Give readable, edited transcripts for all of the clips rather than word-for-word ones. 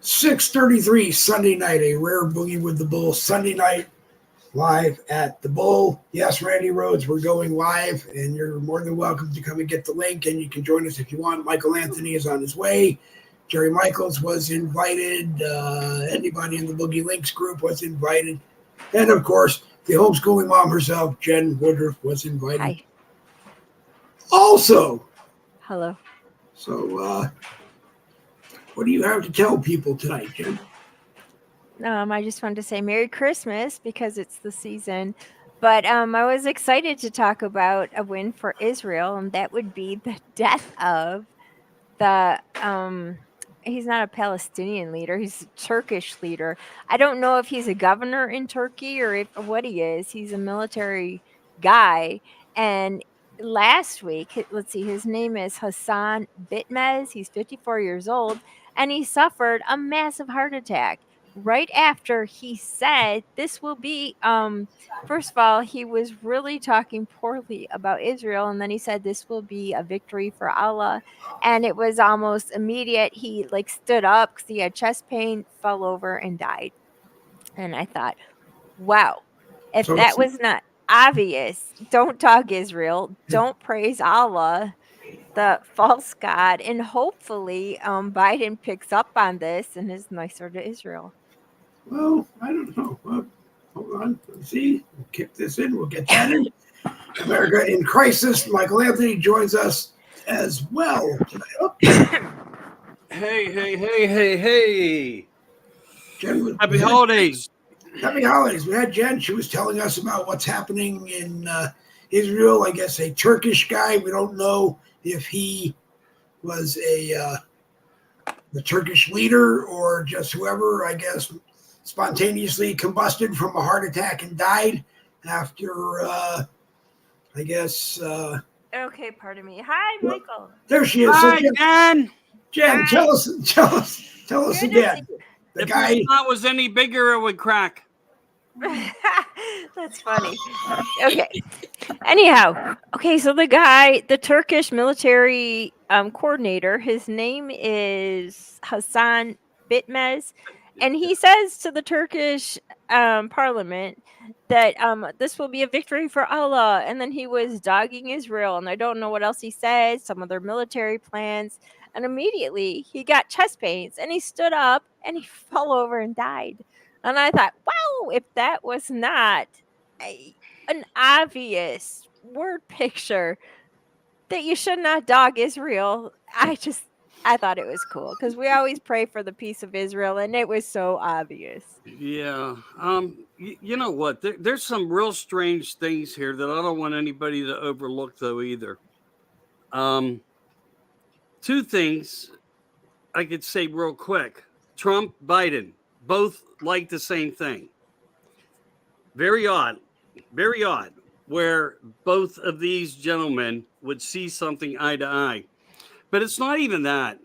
6:33 Sunday night, a rare Boogie with the Bull Sunday night live at the Bull. Yes, Randy Rhodes, we're going live, and you're more than welcome to come and get the link, and you can join us if you want. Michael Anthony is on his way. Jerry Michaels was invited. Anybody in the Boogie Links group was invited. And, of course, the homeschooling mom herself, Jen Woodruff, was invited. Hi. Also. Hello. So, what do you have to tell people tonight, Jen? I just wanted to say Merry Christmas because it's the season. But I was excited to talk about a win for Israel, and that would be the death of the he's not a Palestinian leader, he's a Turkish leader. I don't know if he's a governor in Turkey or what he is. He's a military guy. And last week, let's see, his name is Hassan Bitmez. He's 54 years old, and he suffered a massive heart attack right after he said this will be first of all, he was really talking poorly about Israel, and then he said this will be a victory for Allah, and it was almost immediate. He stood up because he had chest pain, fell over, and died. And I thought, wow, if that was not obvious, don't talk Israel, don't praise Allah, the false god, and hopefully Biden picks up on this and is nicer to Israel. Well, I don't know. Hold on. Let's see. We'll kick this in. We'll get that in. America in Crisis. Michael Anthony joins us as well tonight. Oh. Hey. Jen, Happy holidays. Happy holidays. We had Jen. She was telling us about what's happening in Israel. I guess a Turkish guy. We don't know if he was the Turkish leader or just whoever, I guess, spontaneously combusted from a heart attack and died after, I guess. Okay, pardon me. Hi, Michael. There she is. Hi, so Jen. Jen, hi. Tell us again. The guy, if the was any bigger, it would crack. That's funny. Okay. Anyhow, so the Turkish military coordinator, his name is Hassan Bitmez, and he says to the Turkish parliament that this will be a victory for Allah, and then he was dogging Israel, and I don't know what else he said, some of their military plans, and immediately he got chest pains, and he stood up, and he fell over and died. And I thought, wow, if that was not an obvious word picture that you should not dog Israel, I thought it was cool because we always pray for the peace of Israel, and it was so obvious. Yeah. You know what? There's some real strange things here that I don't want anybody to overlook, though, either. Two things I could say real quick. Trump, Biden, both like the same thing. Very odd, where both of these gentlemen would see something eye to eye. But it's not even that.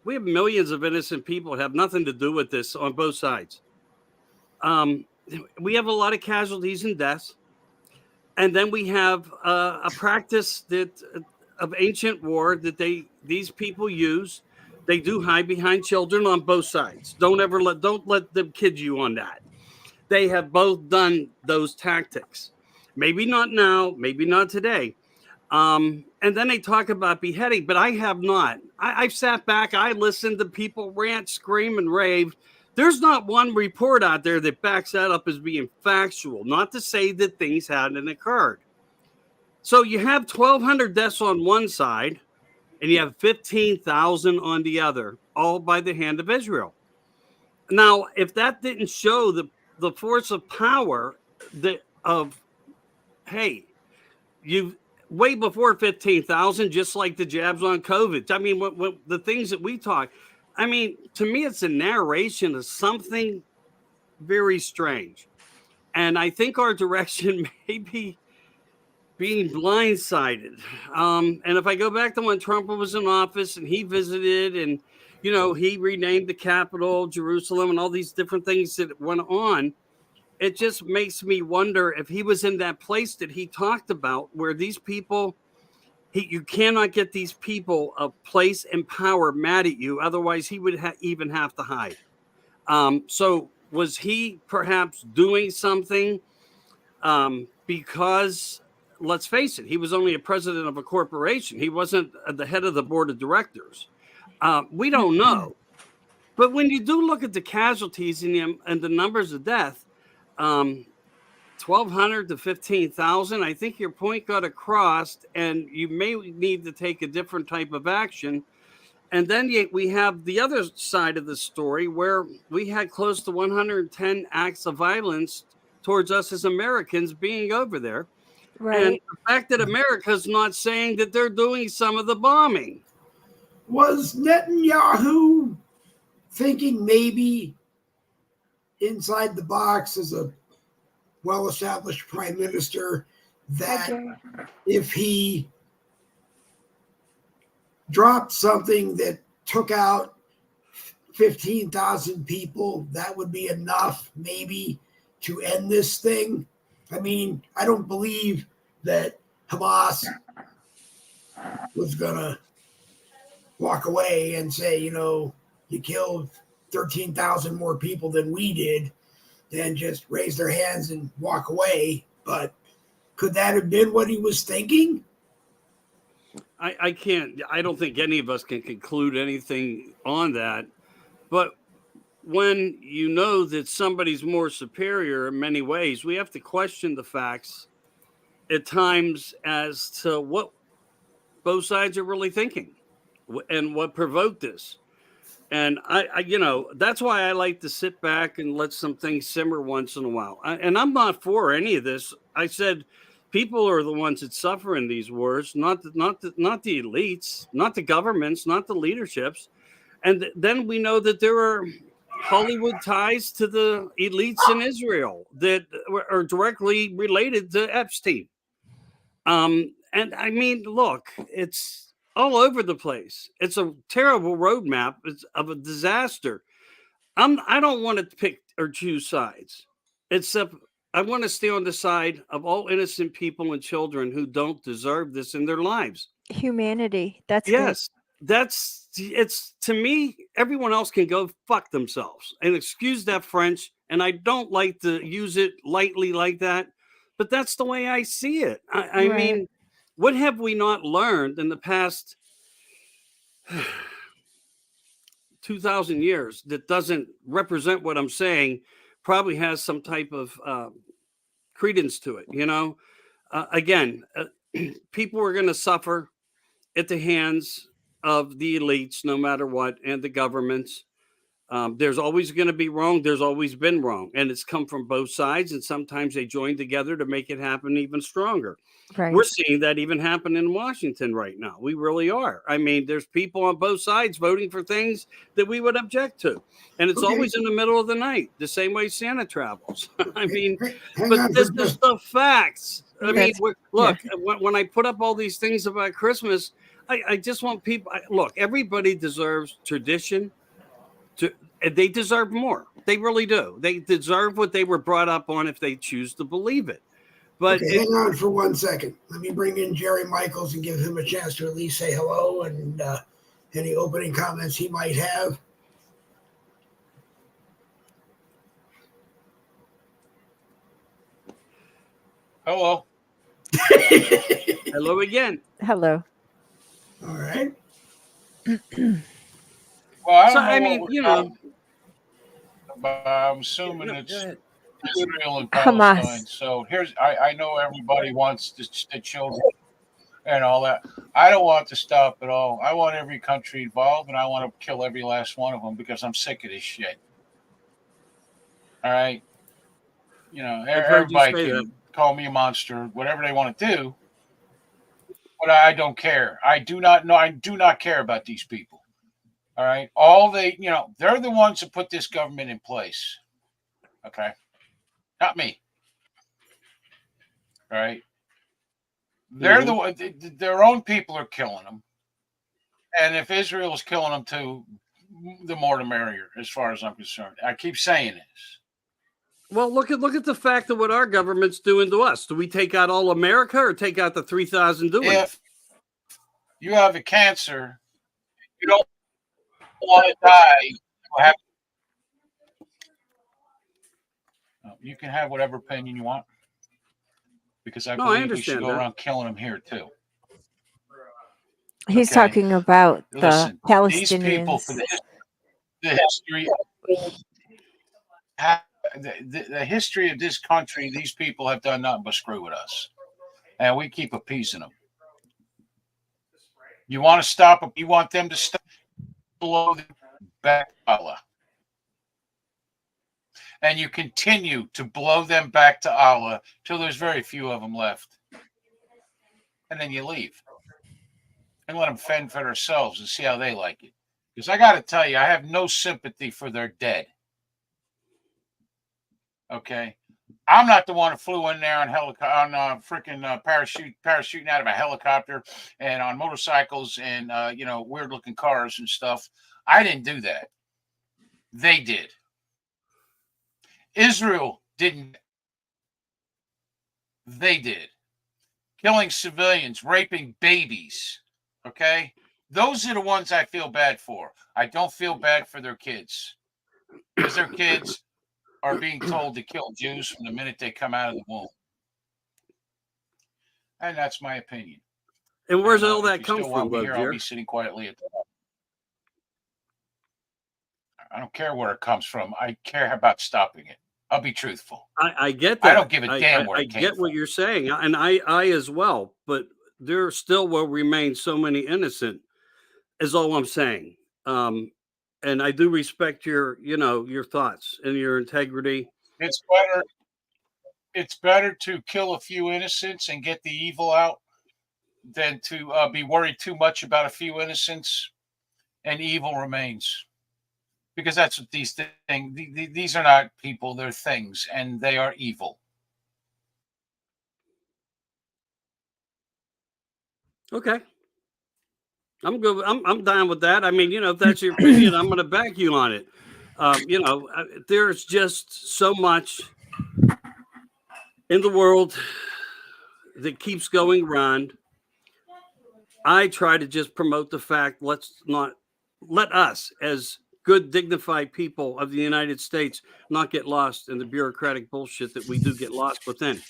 We have millions of innocent people that have nothing to do with this on both sides. We have a lot of casualties and deaths. And then we have a practice of ancient war that these people use. They do hide behind children on both sides. Don't let them kid you on that. They have both done those tactics. Maybe not now, maybe not today. And then they talk about beheading, but I have not. I've sat back, I listened to people rant, scream, and rave. There's not one report out there that backs that up as being factual, not to say that things hadn't occurred. So you have 1,200 deaths on one side, and you have 15,000 on the other, all by the hand of Israel. Now, if that didn't show the force of power you way before 15,000, just like the jabs on COVID. I mean, what the things that we talk, I mean, to me, it's a narration of something very strange. And I think our direction may be being blindsided. And if I go back to when Trump was in office and he visited and, he renamed the capital, Jerusalem, and all these different things that went on, it just makes me wonder if he was in that place that he talked about where these people, You cannot get these people of place and power mad at you. Otherwise, he would even have to hide. So was he perhaps doing something because, let's face it, he was only a president of a corporation. He wasn't the head of the board of directors. We don't know. But when you do look at the casualties and the numbers of death, 1,200 to 15,000, I think your point got across, and you may need to take a different type of action. And then we have the other side of the story where we had close to 110 acts of violence towards us as Americans being over there. Right. And the fact that America's not saying that they're doing some of the bombing. Was Netanyahu thinking maybe inside the box as a well-established prime minister that if he dropped something that took out 15,000 people, that would be enough maybe to end this thing? I mean, I don't believe that Hamas was going to walk away and say, you killed 13,000 more people than we did, and just raise their hands and walk away. But could that have been what he was thinking? I don't think any of us can conclude anything on that. But when you know that somebody's more superior in many ways, we have to question the facts at times as to what both sides are really thinking and what provoked this. And I that's why I like to sit back and let some things simmer once in a while. And I'm not for any of this. I said people are the ones that suffer in these wars, not the elites, not the governments, not the leaderships. And then we know that there are Hollywood ties to the elites in Israel that are directly related to Epstein. And I mean, look, it's all over the place. It's a terrible roadmap. It's of a disaster. I don't want to pick or choose sides, except I want to stay on the side of all innocent people and children who don't deserve this in their lives. Humanity. That's yes. It's to me, everyone else can go fuck themselves. And excuse that French. And I don't like to use it lightly like that, but that's the way I see it. I mean, what have we not learned in the past 2,000 years that doesn't represent what I'm saying? Probably has some type of credence to it. Again, people are going to suffer at the hands of the elites, no matter what, and the governments. There's always going to be wrong. There's always been wrong. And it's come from both sides. And sometimes they join together to make it happen even stronger. Right. We're seeing that even happen in Washington right now. We really are. I mean, there's people on both sides voting for things that we would object to. And it's always in the middle of the night, the same way Santa travels. I mean, but this is the facts. I mean, look, when I put up all these things about Christmas, I just want people, look, everybody deserves tradition. They deserve more. They really do. They deserve what they were brought up on if they choose to believe it. But hang on for 1 second. Let me bring in Jerry Michaels and give him a chance to at least say hello and any opening comments he might have. Hello. Hello again. Hello. All right. Well, I mean, but I'm assuming it's Israel and Palestine. Hamas. So I know everybody wants the children and all that. I don't want to stop at all. I want every country involved, and I want to kill every last one of them because I'm sick of this shit. All right. Everybody can call me a monster, whatever they want to do. But I don't care. I do not care about these people. All right. They're the ones that put this government in place. Okay. Not me. All right. They're their own people are killing them. And if Israel is killing them too, the more the merrier, as far as I'm concerned. I keep saying this. Well, look at the fact of what our government's doing to us. Do we take out all America or take out the 3,000 doing it? You have a cancer. You don't want to die. You can have whatever opinion you want, because I No, I believe we should understand go that. around killing them here too. He's Okay. talking about the Listen, these people, for Palestinians. the history, the history of this country, these people have done nothing but screw with us, and we keep appeasing them. You want to stop them? You want them to stop? Blow them back, Allah, and you continue to blow them back to Allah till there's very few of them left, and then you leave and let them fend for themselves and see how they like it. Because I got to tell you, I have no sympathy for their dead. Okay, I'm not the one who flew in there on freaking parachuting out of a helicopter and on motorcycles and weird looking cars and stuff. I didn't do that. They did. Israel didn't. They did. Killing civilians, raping babies. Okay, those are the ones I feel bad for. I don't feel bad for their kids, because their kids are being told to kill Jews from the minute they come out of the womb. And that's my opinion. And where's all If that you come still want from, me here, I'll Jerry? be sitting quietly at the top. I don't care where it comes from. I care about stopping it. I'll be truthful. I get that. I don't give a damn where I it came get from. what you're saying, and I as well. But there still will remain so many innocent. Is all I'm saying. And I do respect your thoughts and your integrity. It's better. It's better to kill a few innocents and get the evil out than to be worried too much about a few innocents and evil remains. Because that's what these things. These are not people; they're things, and they are evil. Okay. I'm good. I'm down with that. I mean, if that's your opinion, I'm going to back you on it. There's just so much in the world that keeps going around. I try to just promote the fact, let's not let us, as good, dignified people of the United States, not get lost in the bureaucratic bullshit that we do get lost within.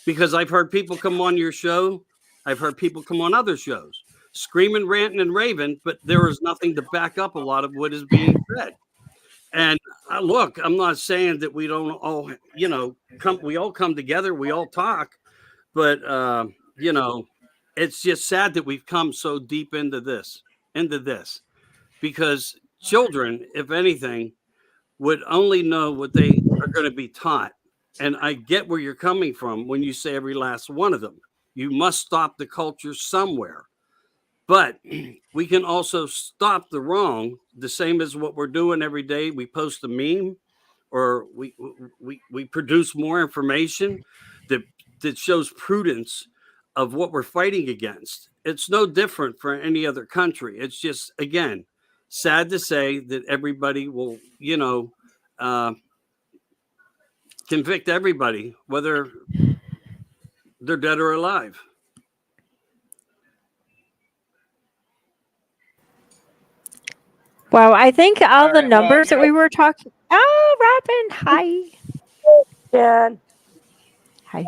Because I've heard people come on your show, I've heard people come on other shows, screaming, ranting, and raving, but there is nothing to back up a lot of what is being said. And look, I'm not saying that we don't all, we all come together, we all talk, but it's just sad that we've come so deep into this, because children, if anything, would only know what they are going to be taught. And I get where you're coming from when you say every last one of them. You must stop the culture somewhere. But we can also stop the wrong, the same as what we're doing every day. We post a meme, or we produce more information that shows prudence of what we're fighting against. It's no different for any other country. It's just, again, sad to say that everybody will, convict everybody, whether they're dead or alive. Well, I think all the right, numbers that we were talking. Oh, Robin, hi. Jen. Hi.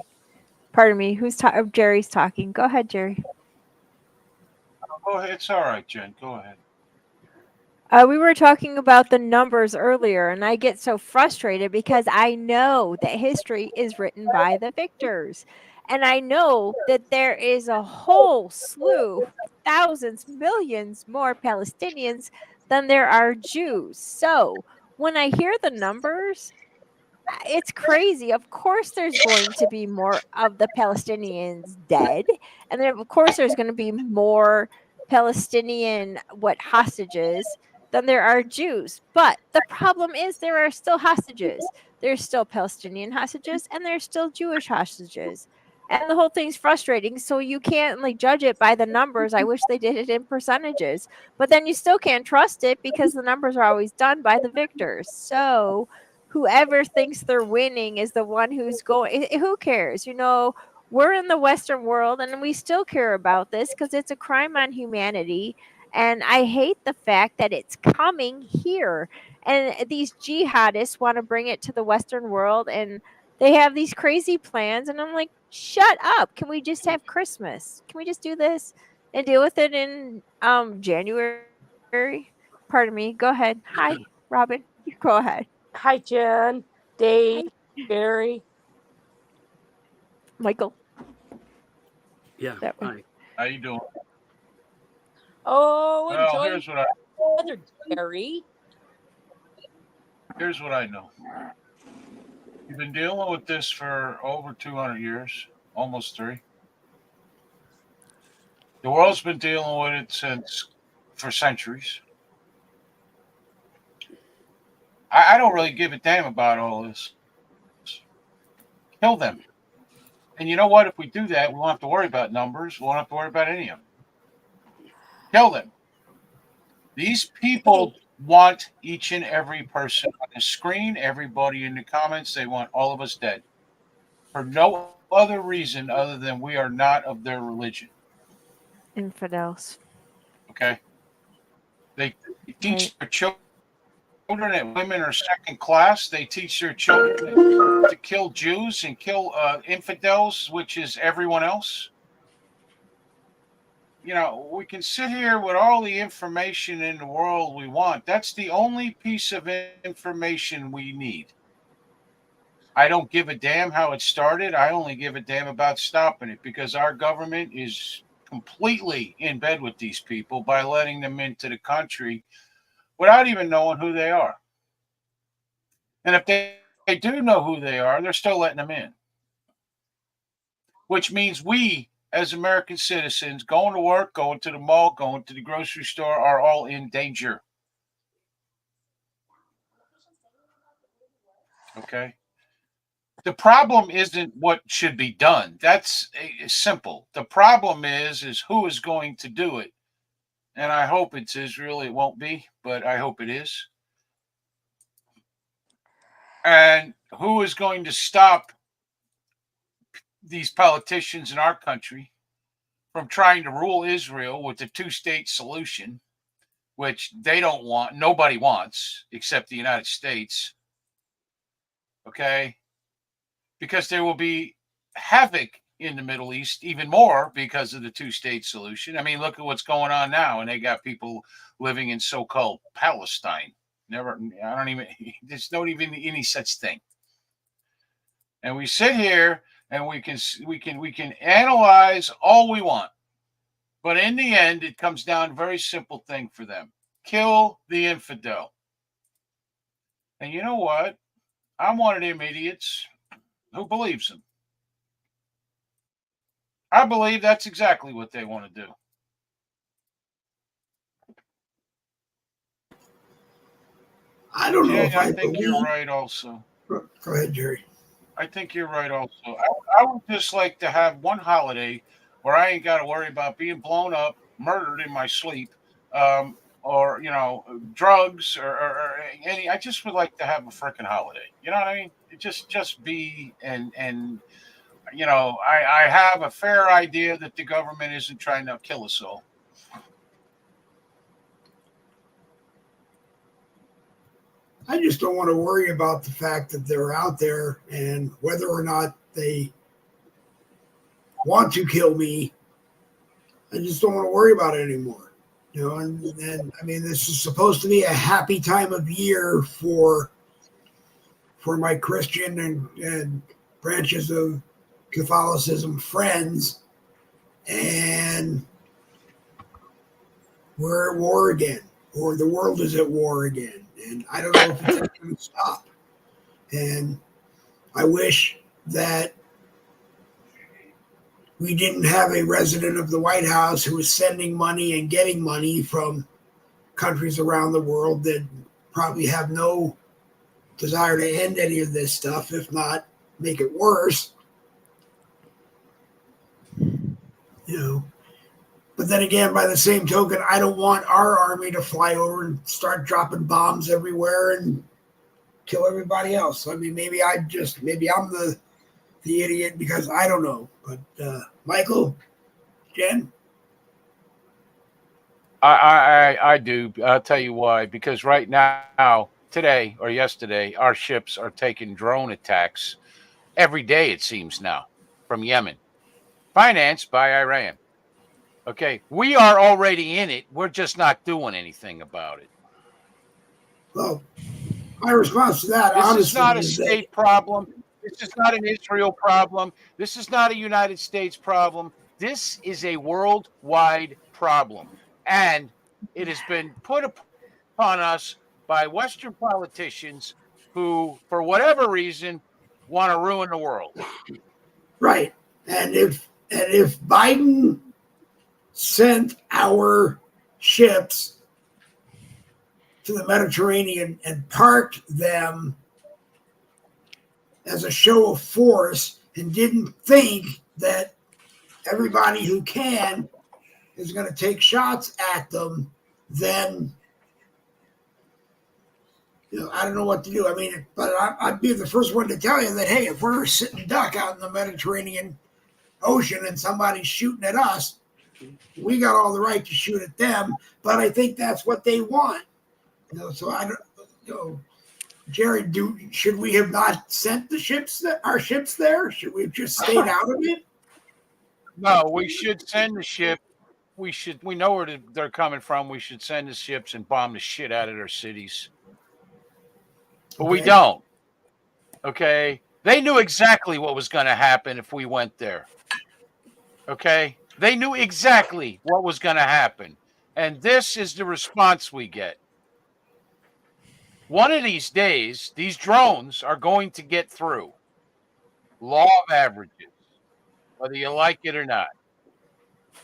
Pardon me. Jerry's talking. Go ahead, Jerry. Go ahead. It's all right, Jen. Go ahead. We were talking about the numbers earlier, and I get so frustrated because I know that history is written by the victors. And I know that there is a whole slew, thousands, millions more Palestinians than there are Jews. So when I hear the numbers, it's crazy. Of course, there's going to be more of the Palestinians dead. And then, of course, there's going to be more Palestinian hostages than there are Jews. But the problem is there are still hostages. There's still Palestinian hostages and there's still Jewish hostages. And the whole thing's frustrating. So you can't judge it by the numbers. I wish they did it in percentages. But then you still can't trust it because the numbers are always done by the victors. So whoever thinks they're winning is the one who's going. Who cares? we're in the Western world and we still care about this because it's a crime on humanity. And I hate the fact that it's coming here. And these jihadists want to bring it to the Western world, and they have these crazy plans. And I'm like, shut up. Can we just have Christmas? Can we just do this and deal with it in January? Pardon me. Go ahead. Hi, Robin. You go ahead. Hi, Jen, Dave, Hi, Gary. Michael. Yeah. That way. Hi. How you doing? Oh, Well, enjoy here's what the weather, Gary. I know. You've been dealing with this for over 200 years, almost 3. The world's been dealing with it for centuries. I don't really give a damn about all this. Kill them. And you know what? If we do that, we won't have to worry about numbers. We won't have to worry about any of them. Kill them. These people want each and every person on the screen, everybody in the comments. They want all of us dead for no other reason other than we are not of their religion. Infidels. Okay? They teach Right. their children that women are second class. They teach their children to kill Jews and kill infidels, which is everyone else. You know, we can sit here with all the information in the world we want. That's the only piece of information we need. I don't give a damn how it started. I only give a damn about stopping it because our government is completely in bed with these people by letting them into the country without even knowing who they are. And if they do know who they are, they're still letting them in. Which means we, as American citizens, going to work, going to the mall, going to the grocery store, are all in danger. Okay? The problem isn't what should be done. That's simple. The problem is who is going to do it. And I hope it's Israel. It won't be, but I hope it is. And who is going to stop these politicians in our country from trying to rule Israel with the 2-state solution, which they don't want, nobody wants except the United States. Okay? Because there will be havoc in the Middle East even more because of the 2-state solution. I mean, look at what's going on now, and they got people living in so-called Palestine. There's not even any such thing. And we sit here and we can analyze all we want. But in the end, it comes down to a very simple thing for them. Kill the infidel. And you know what? I'm one of them idiots who believes them. I believe that's exactly what they want to do. I don't know if I think you're right also. Go ahead, Jerry. I think you're right also. I would just like to have one holiday where I ain't got to worry about being blown up, murdered in my sleep, or, you know, drugs or any. I just would like to have a freaking holiday. You know what I mean? It just be and you know, I have a fair idea that the government isn't trying to kill us all. I just don't want to worry about the fact that they're out there and whether or not they want to kill me. I just don't want to worry about it anymore. You know, and I mean, this is supposed to be a happy time of year for my Christian and branches of Catholicism friends, and we're at war again, or the world is at war again. And I don't know if it's going to stop. And I wish that we didn't have a resident of the White House who was sending money and getting money from countries around the world that probably have no desire to end any of this stuff, if not make it worse. You know. But then again, by the same token, I don't want our army to fly over and start dropping bombs everywhere and kill everybody else. I mean, maybe I'm the the idiot because I don't know. But Michael, Jen, I do. I'll tell you why. Because right now, today or yesterday, our ships are taking drone attacks every day, it seems now, from Yemen, financed by Iran. Okay. We are already in it. We're just not doing anything about it. well, my response to that, This is honestly, not a is that state problem. This is not an Israel problem. This is not a United States problem. This is a worldwide problem. And it has been put upon us by Western politicians who, for whatever reason, want to ruin the world. right. And if Biden sent our ships to the Mediterranean and parked them as a show of force and didn't think that everybody who can is going to take shots at them, then I don't know what to do. I mean, but I'd be the first one to tell you that, hey, if we're a sitting duck out in the Mediterranean Ocean and somebody's shooting at us, we got all the right to shoot at them. But I think that's what they want. So I don't. Jerry, should we have not sent our ships there? Should we have just stayed out of it? No, we should send the ship. We know where they're coming from. We should send the ships and bomb the shit out of their cities. But we don't. Okay. They knew exactly what was going to happen if we went there. Okay. They knew exactly what was going to happen. And this is the response we get. One of these days, these drones are going to get through. Law of averages, whether you like it or not.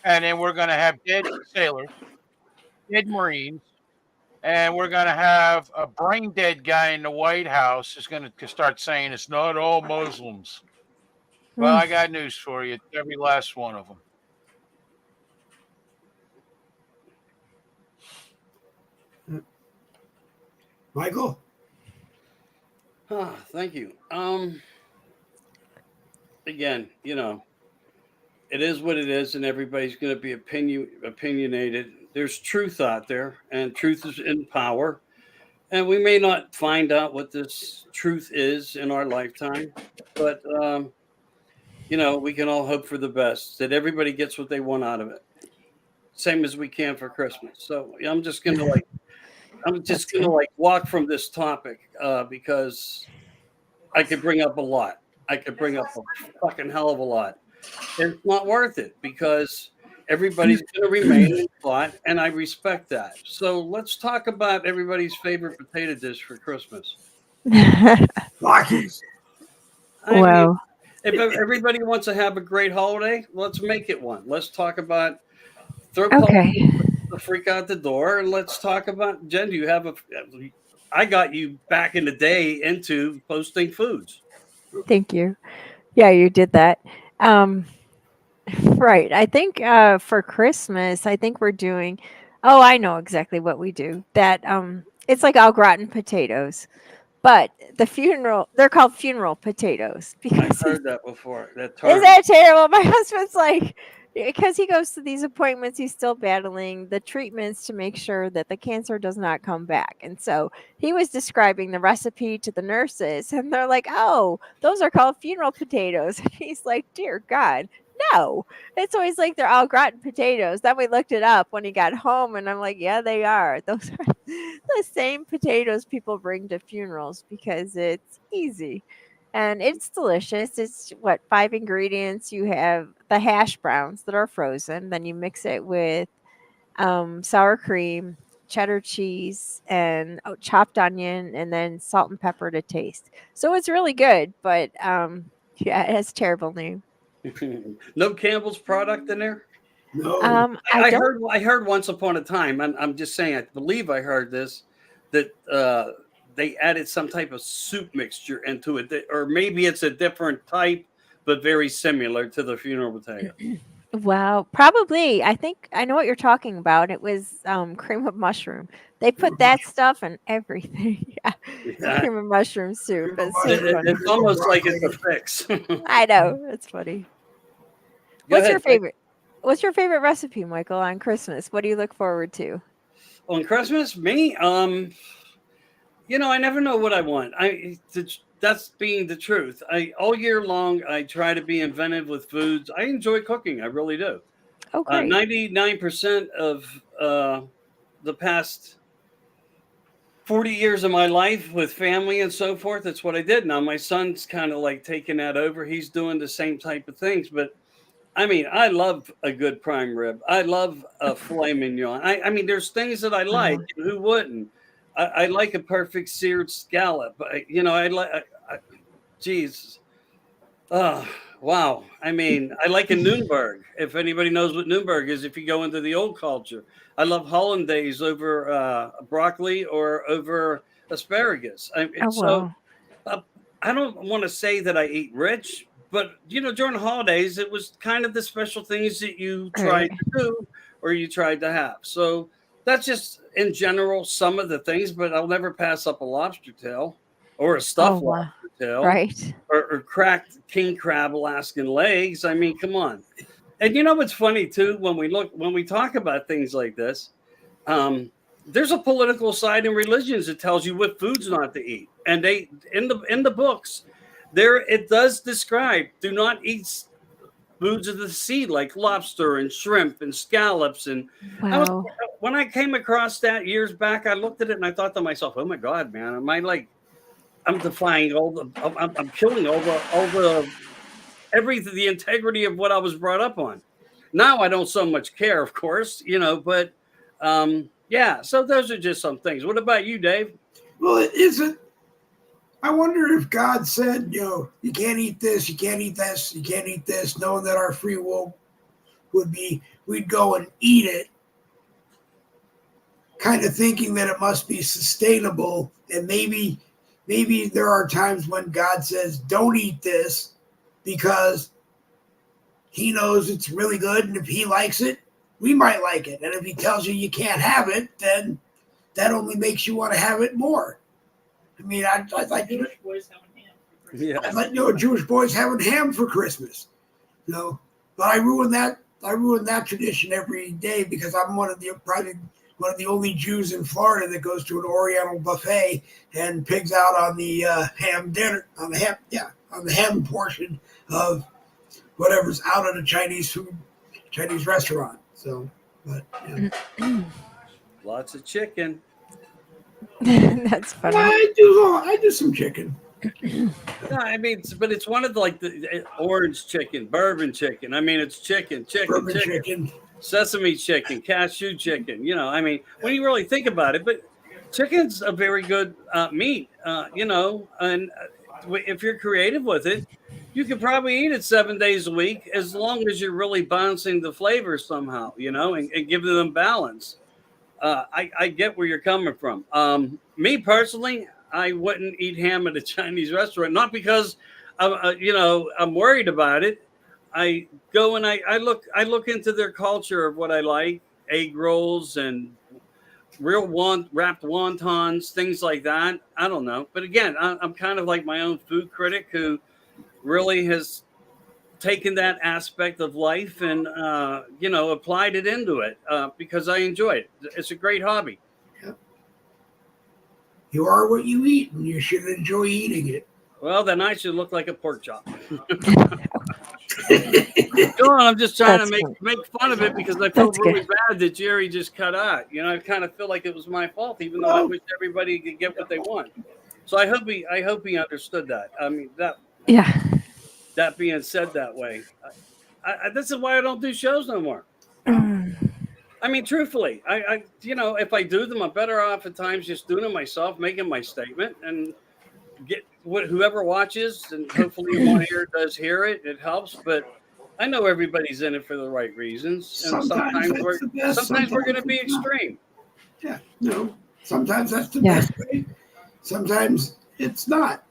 And then we're going to have dead sailors, dead Marines, and we're going to have a brain dead guy in the White House who's going to start saying it's not all Muslims. Well, I got news for you. It's every last one of them. Michael? Thank you. Again, it is what it is, and everybody's going to be opinionated. There's truth out there, and truth is in power. And we may not find out what this truth is in our lifetime, but we can all hope for the best, that everybody gets what they want out of it, same as we can for Christmas. So I'm just gonna walk from this topic because I could bring up a lot. I could bring up a fucking hell of a lot. And it's not worth it because everybody's going to remain in thought, and I respect that. So let's talk about everybody's favorite potato dish for Christmas. Lockies. Wow. If everybody wants to have a great holiday, let's make it one. Let's talk about Okay. the freak out the door, and let's talk about, Jen, I got you back in the day into posting foods. Thank you. Yeah, you did that. Right. I think for Christmas, I think we're doing. Oh, I know exactly what we do. That it's like au gratin potatoes, but they're called funeral potatoes I because heard that before. That is term. that terrible? My husband's like, because he goes to these appointments, he's still battling the treatments to make sure that the cancer does not come back. And so he was describing the recipe to the nurses, and they're like, oh, those are called funeral potatoes. And he's like, dear God, no. It's always like they're au gratin potatoes. Then we looked it up when he got home, and I'm like, yeah, they are. Those are the same potatoes people bring to funerals because it's easy. And it's delicious. It's 5 ingredients. You have the hash browns that are frozen. Then you mix it with sour cream, cheddar cheese, and chopped onion, and then salt and pepper to taste. So it's really good. But yeah, it has a terrible name. No Campbell's product in there? No. I I heard once upon a time, and I'm just saying, I believe I heard this, that they added some type of soup mixture into it, or maybe it's a different type, but very similar to the funeral potato. Wow, probably. I think I know what you're talking about. It was cream of mushroom, They put that stuff in everything. Yeah. Yeah. Cream and mushroom soup. Cream of It's so mushroom. funny. It's almost like it's a fix. I know. It's funny. Go What's your ahead, Mike. favorite? What's your favorite recipe, Michael, on Christmas? What do you look forward to? On Christmas, me, I never know what I want. That's being the truth. I all year long I try to be inventive with foods. I enjoy cooking. I really do. Oh, great. 99% of the past 40 years of my life with family and so forth, that's what I did. Now my son's kind of like taking that over. He's doing the same type of things, but I mean, I love a good prime rib. I love a filet mignon. I mean, there's things that I like. Who wouldn't? I like a perfect seared scallop. I like. Geez. Oh, wow. I mean, I like a Nürnberg. If anybody knows what Nürnberg is, if you go into the old culture, I love hollandaise over broccoli or over asparagus. Wow. I don't want to say that I eat rich, but during the holidays, it was kind of the special things that you tried to do or you tried to have. So that's just in general some of the things, but I'll never pass up a lobster tail or a stuffed lobster tail, right? Or cracked king crab Alaskan legs. I mean, come on. And what's funny too, when we talk about things like this, there's a political side in religions that tells you what foods not to eat, and they in the books there it does describe do not eat foods of the sea like lobster and shrimp and scallops. And Wow. when I came across that years back, I looked at it and I thought to myself, oh my God, man, I'm defying I'm killing all the the integrity of what I was brought up on. Now I don't so much care, of course, but yeah, so those are just some things. What about you, Dave? Well, it isn't. I wonder if God said, you can't eat this, you can't eat this, you can't eat this, knowing that our free will would be, we'd go and eat it, kind of thinking that it must be sustainable. And maybe there are times when God says, don't eat this because he knows it's really good. And if he likes it, we might like it. And if he tells you you can't have it, then that only makes you want to have it more. I mean, I'd like Jewish boys having ham for Christmas. Yeah. I'd like Jewish boys having ham for Christmas. But I ruin that tradition every day because I'm probably one of the only Jews in Florida that goes to an Oriental buffet and pigs out on the ham dinner on the ham portion of whatever's out at a Chinese restaurant. So, but yeah. Lots of chicken. That's funny. I do some chicken. No, I mean, but it's one of the orange chicken, bourbon chicken. I mean, it's chicken, sesame chicken, cashew chicken. I mean, when you really think about it, but chicken's a very good meat. And if you're creative with it, you could probably eat it 7 days a week as long as you're really balancing the flavors somehow, and giving them balance. I get where you're coming from. Me personally, I wouldn't eat ham at a Chinese restaurant, not because I'm worried about it. I go and I look into their culture of what I like, egg rolls and wrapped wontons, things like that. I don't know, but again, I'm kind of like my own food critic who really has taken that aspect of life and applied it into it because I enjoy it. It's a great hobby. Yep. You are what you eat, and you should enjoy eating it. Well, then I should look like a pork chop. Go on, I'm just trying to make fun of it because I felt really bad that Jerry just cut out. I kind of feel like it was my fault, even though I wish everybody could get what they want. So I hope he understood that. I mean that. Yeah. That being said that way, this is why I don't do shows no more. I mean, truthfully, I if I do them, I'm better off at times just doing it myself, making my statement, and get whoever watches, and hopefully one here does hear it. It helps, but I know everybody's in it for the right reasons, and sometimes we're going to be extreme. Yeah, sometimes that's the best way. Sometimes it's not.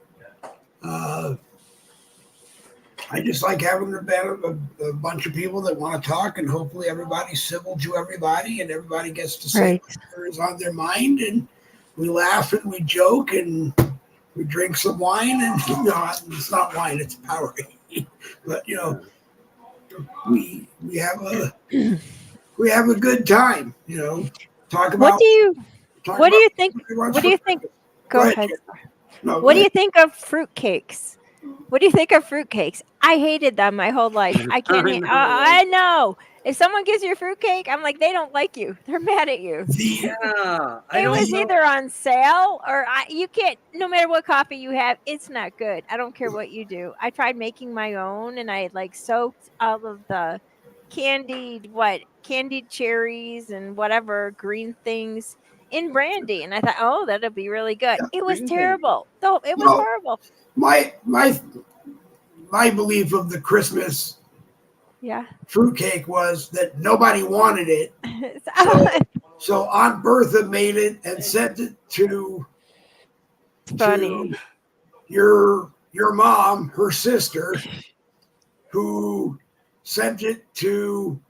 I just like having a bunch of people that want to talk, and hopefully everybody's civil to everybody, and everybody gets to say Right. whatever is on their mind, and we laugh and we joke and we drink some wine, and it's not wine, it's Powerade. But we have a good time. Talk about What do you talk what do about you think? wants What do for you think? Christmas. Go Go ahead. Jen. No, What do go you think of fruitcakes? What do you think of fruitcakes? I hated them my whole life. I can't. I know. If someone gives you a fruitcake, I'm like, they don't like you. They're mad at you. the Yeah, I It don't was know. either on sale or you can't. No matter what coffee you have, it's not good. I don't care what you do. I tried making my own, and I like soaked all of the candied cherries and whatever green things in brandy, and I thought, oh, that'll be really good. It was Green candy. terrible. Though it was No. horrible. my belief of the Christmas Yeah. fruitcake was that nobody wanted it. It's So Aunt Bertha made it and sent it to funny. your mom, her sister, who sent it to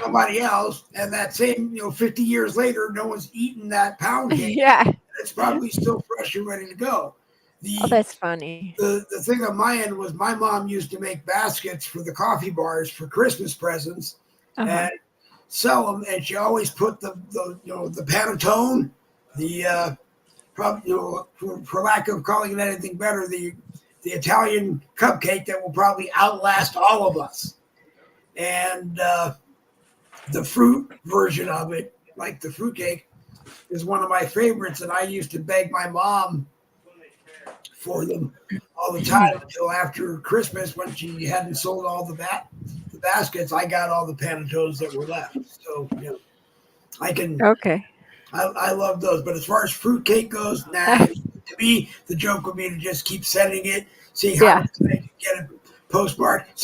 somebody else, and that same 50 years later, no one's eaten that pound cake. Yeah. It's probably still fresh and ready to go. Oh, that's funny. The thing on my end was my mom used to make baskets for the coffee bars for Christmas presents and sell them, and she always put the panettone, the probably for lack of calling it anything better, the Italian cupcake that will probably outlast all of us, and the fruit version of it, like the fruitcake, is one of my favorites, and I used to beg my mom for them all the time until after Christmas, when she hadn't sold all the baskets. I got all the panettones that were left, so I can. Okay. I love those, but as far as fruitcake goes, nah. To me, the joke would be to just keep sending it, see how they can get it postmarked,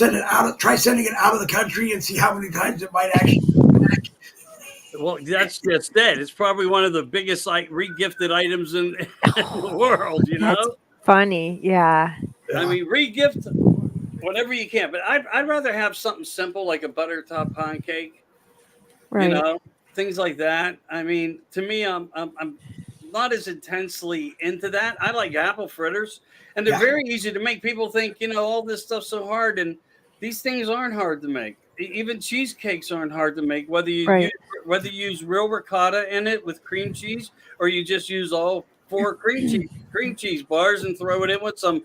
try sending it out of the country, and see how many times it might actually come back. Well, that's just that. It's probably one of the biggest regifted items in the world. That's funny. Yeah. I mean, regift whatever you can, but I'd rather have something simple like a butter top pound cake. Right. Things like that. I mean, to me, I'm not as intensely into that. I like apple fritters, and they're very easy to make. People think all this stuff's so hard, and these things aren't hard to make. Even cheesecakes aren't hard to make. Whether you use real ricotta in it with cream cheese, or you just use all 4 cream cheese bars and throw it in with some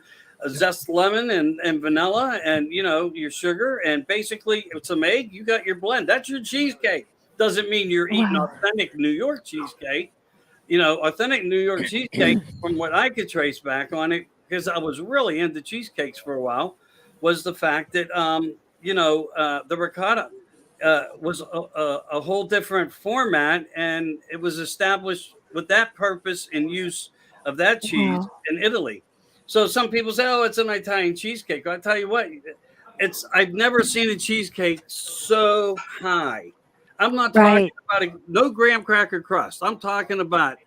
zest lemon and vanilla and your sugar and basically some egg. You got your blend. That's your cheesecake. Doesn't mean you're eating authentic New York cheesecake. Authentic New York cheesecake, from what I could trace back on it, because I was really into cheesecakes for a while, was the fact that the ricotta was a whole different format, and it was established with that purpose and use of that cheese in Italy. So some people say, "Oh, it's an Italian cheesecake." I tell you what, I've never seen a cheesecake so high. I'm not talking about no graham cracker crust. I'm talking about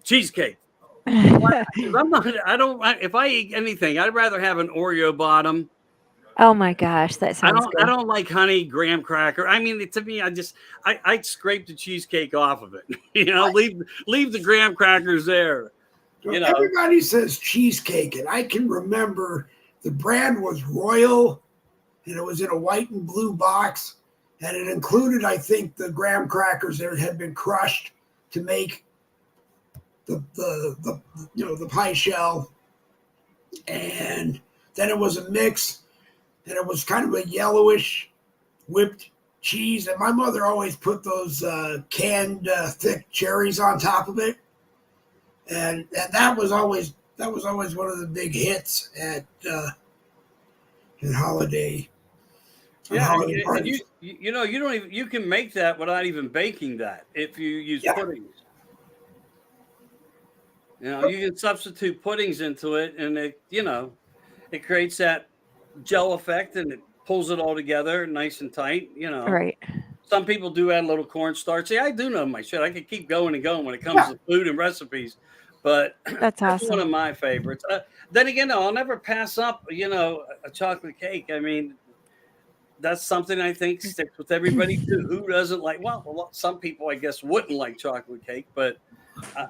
cheesecake. If I eat anything, I'd rather have an Oreo bottom. Oh my gosh, that sounds good. I don't like honey graham cracker. I mean, to me, I'd scrape the cheesecake off of it. Leave the graham crackers there. Everybody says cheesecake, and I can remember the brand was Royal, and it was in a white and blue box, and it included, I think, the graham crackers that had been crushed to make the pie shell, and then it was a mix, and it was kind of a yellowish whipped cheese, and my mother always put those canned thick cherries on top of it, and that was always one of the big hits at holiday. Yeah, and you don't even, you can make that without even baking that if you use puddings. You can substitute puddings into it, and it creates that gel effect, and it pulls it all together nice and tight. Right. Some people do add a little cornstarch. See, I do know my shit. I could keep going and going when it comes to food and recipes. But That's that's one awesome. of my favorites. Then again, though, I'll never pass up, a chocolate cake. I mean, that's something I think sticks with everybody too. Who doesn't like? Well, some people I guess wouldn't like chocolate cake, but uh,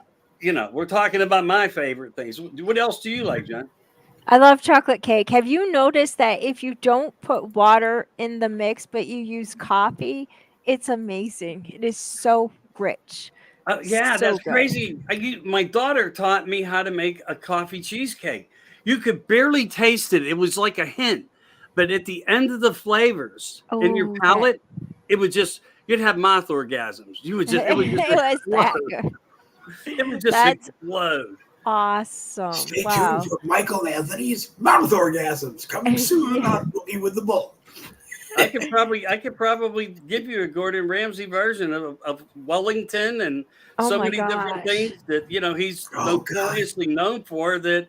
we're talking about my favorite things. What else do you like, John? I love chocolate cake. Have you noticed that if you don't put water in the mix, but you use coffee, it's amazing. It is so rich. Yeah, So that's good. crazy. My daughter taught me how to make a coffee cheesecake. You could barely taste it. It was like a hint, but at the end of the flavors in your Oh, that palate, it would just you'd have mouth orgasms. It would just it was that explode. good. It would just That's explode. awesome. Stay tuned Wow. for Michael Anthony's mouth orgasms coming soon Yeah. on Boogie with the Bull. I could probably give you a Gordon Ramsay version of Wellington and Oh so my many different gosh. things that he's Oh, God. notoriously known for. That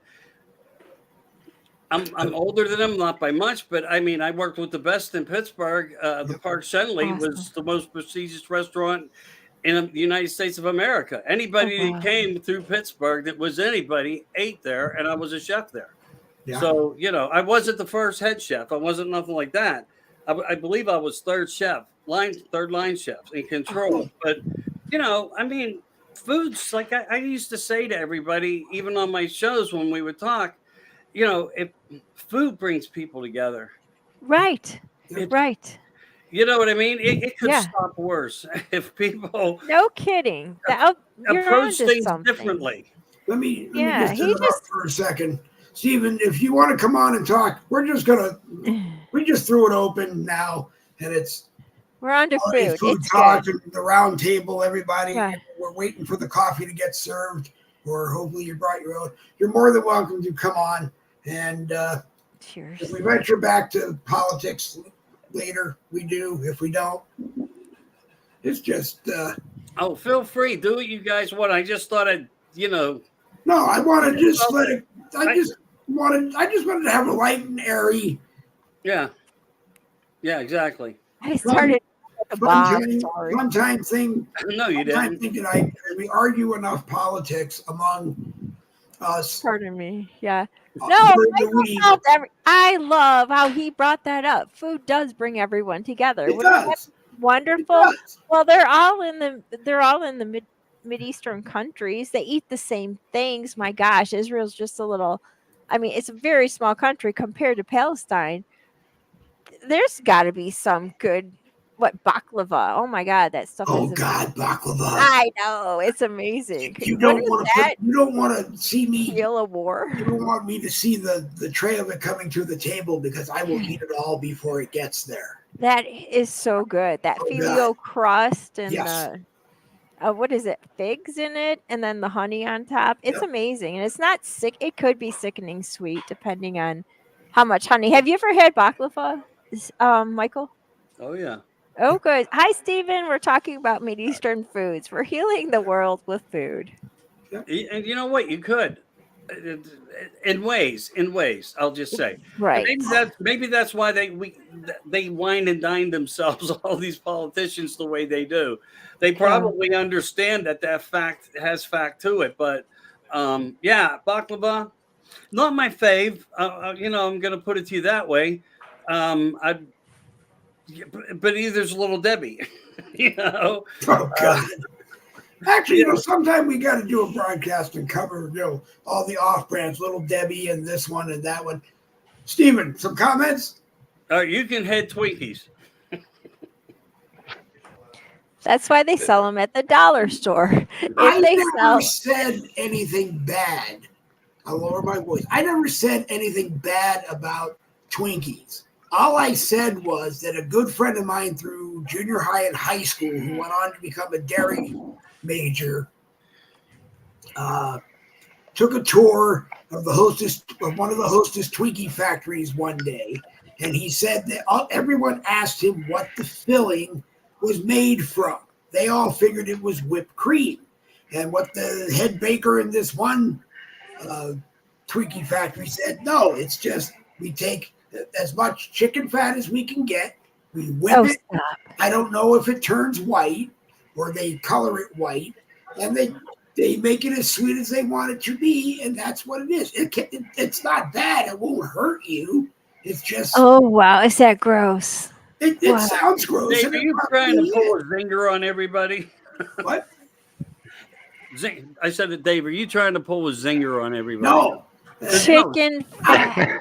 I'm older than him, not by much, but I mean I worked with the best in Pittsburgh. The Park Shenley Awesome. was the most prestigious restaurant in the United States of America. Oh, Anybody wow. that came through Pittsburgh that was anybody ate there, and I was a chef there. Yeah. So I wasn't the first head chef. I wasn't nothing like that. I believe I was third line chef in control. But I mean, foods like I used to say to everybody, even on my shows when we would talk, if food brings people together, Right. It- Right. you know what I mean? It could Yeah. stop worse if people No kidding. You're approach onto things something. differently. Let me Yeah, just he interrupt just- for a second. Stephen, if you want to come on and talk, we just threw it open now, and it's We're on to holiday food. It's talk good. and the round table, everybody. Yeah. We're waiting for the coffee to get served, or hopefully you brought your own. You're more than welcome to come on. And Cheers. if we venture back to politics later, we do. If we don't, it's just Oh, feel free, do what you guys want. I just thought no. I want to just let it. I I- just wanted to have a light and airy, yeah, exactly. I started with a bomb. Sorry. fun time thing. No, you I'm didn't. thinking we argue enough politics among us. Pardon me. Yeah. during No, the Michael week. solved I love how he brought that up. Food does bring everyone together. It Wouldn't that does. be It wonderful? does. Well, they're all in the Mideastern countries. They eat the same things. My gosh, Israel's just a little. I mean, it's a very small country compared to Palestine. There's got to be some good. What baklava? Oh my God, that stuff Oh is. God, baklava. I know it's amazing. You When don't is want that to. You don't want to see me. feel a war? You don't want me to see the tray of it coming to the table because I will eat it all before it gets there. That is so good. That Oh, filio crust and Yes. what is it? Figs in it, and then the honey on top. It's Yep. amazing, and it's not sick. It could be sickening sweet depending on how much honey. Have you ever had baklava, Michael? Oh yeah. Oh, good. Hi, Stephen. We're talking about Mideastern foods. We're healing the world with food. And you know what? You could, in ways. I'll just say, Right. Maybe that's why they wine and dine themselves. All these politicians the way they do. They probably understand that fact has fact to it. But yeah, baklava, not my fave. I'm going to put it to you that way. But either's Little Debbie. Oh God. Actually, sometime we got to do a broadcast and cover, all the off brands, Little Debbie and this one and that one. Steven, some comments? You can head Twinkies. That's why they sell them at the dollar store. I If they never sell, said anything bad. I'll lower my voice. I never said anything bad about Twinkies. All I said was that a good friend of mine through junior high and high school who went on to become a dairy major took a tour of one of the Hostess Twinkie factories one day, and he said that everyone asked him what the filling was made from. They all figured it was whipped cream, and what the head baker in this one Twinkie factory said, no, it's just we take as much chicken fat as we can get, we whip it. stop. I don't know if it turns white or they color it white, and they they make it as sweet as they want it to be, and that's what it is. It's not bad. It won't hurt you. It's just Oh wow, is that gross? it Wow. sounds gross. Dave, and are it you probably trying to pull is. a zinger on everybody? What? I said it, Dave. Are you trying to pull a zinger on everybody? No. Chicken fat.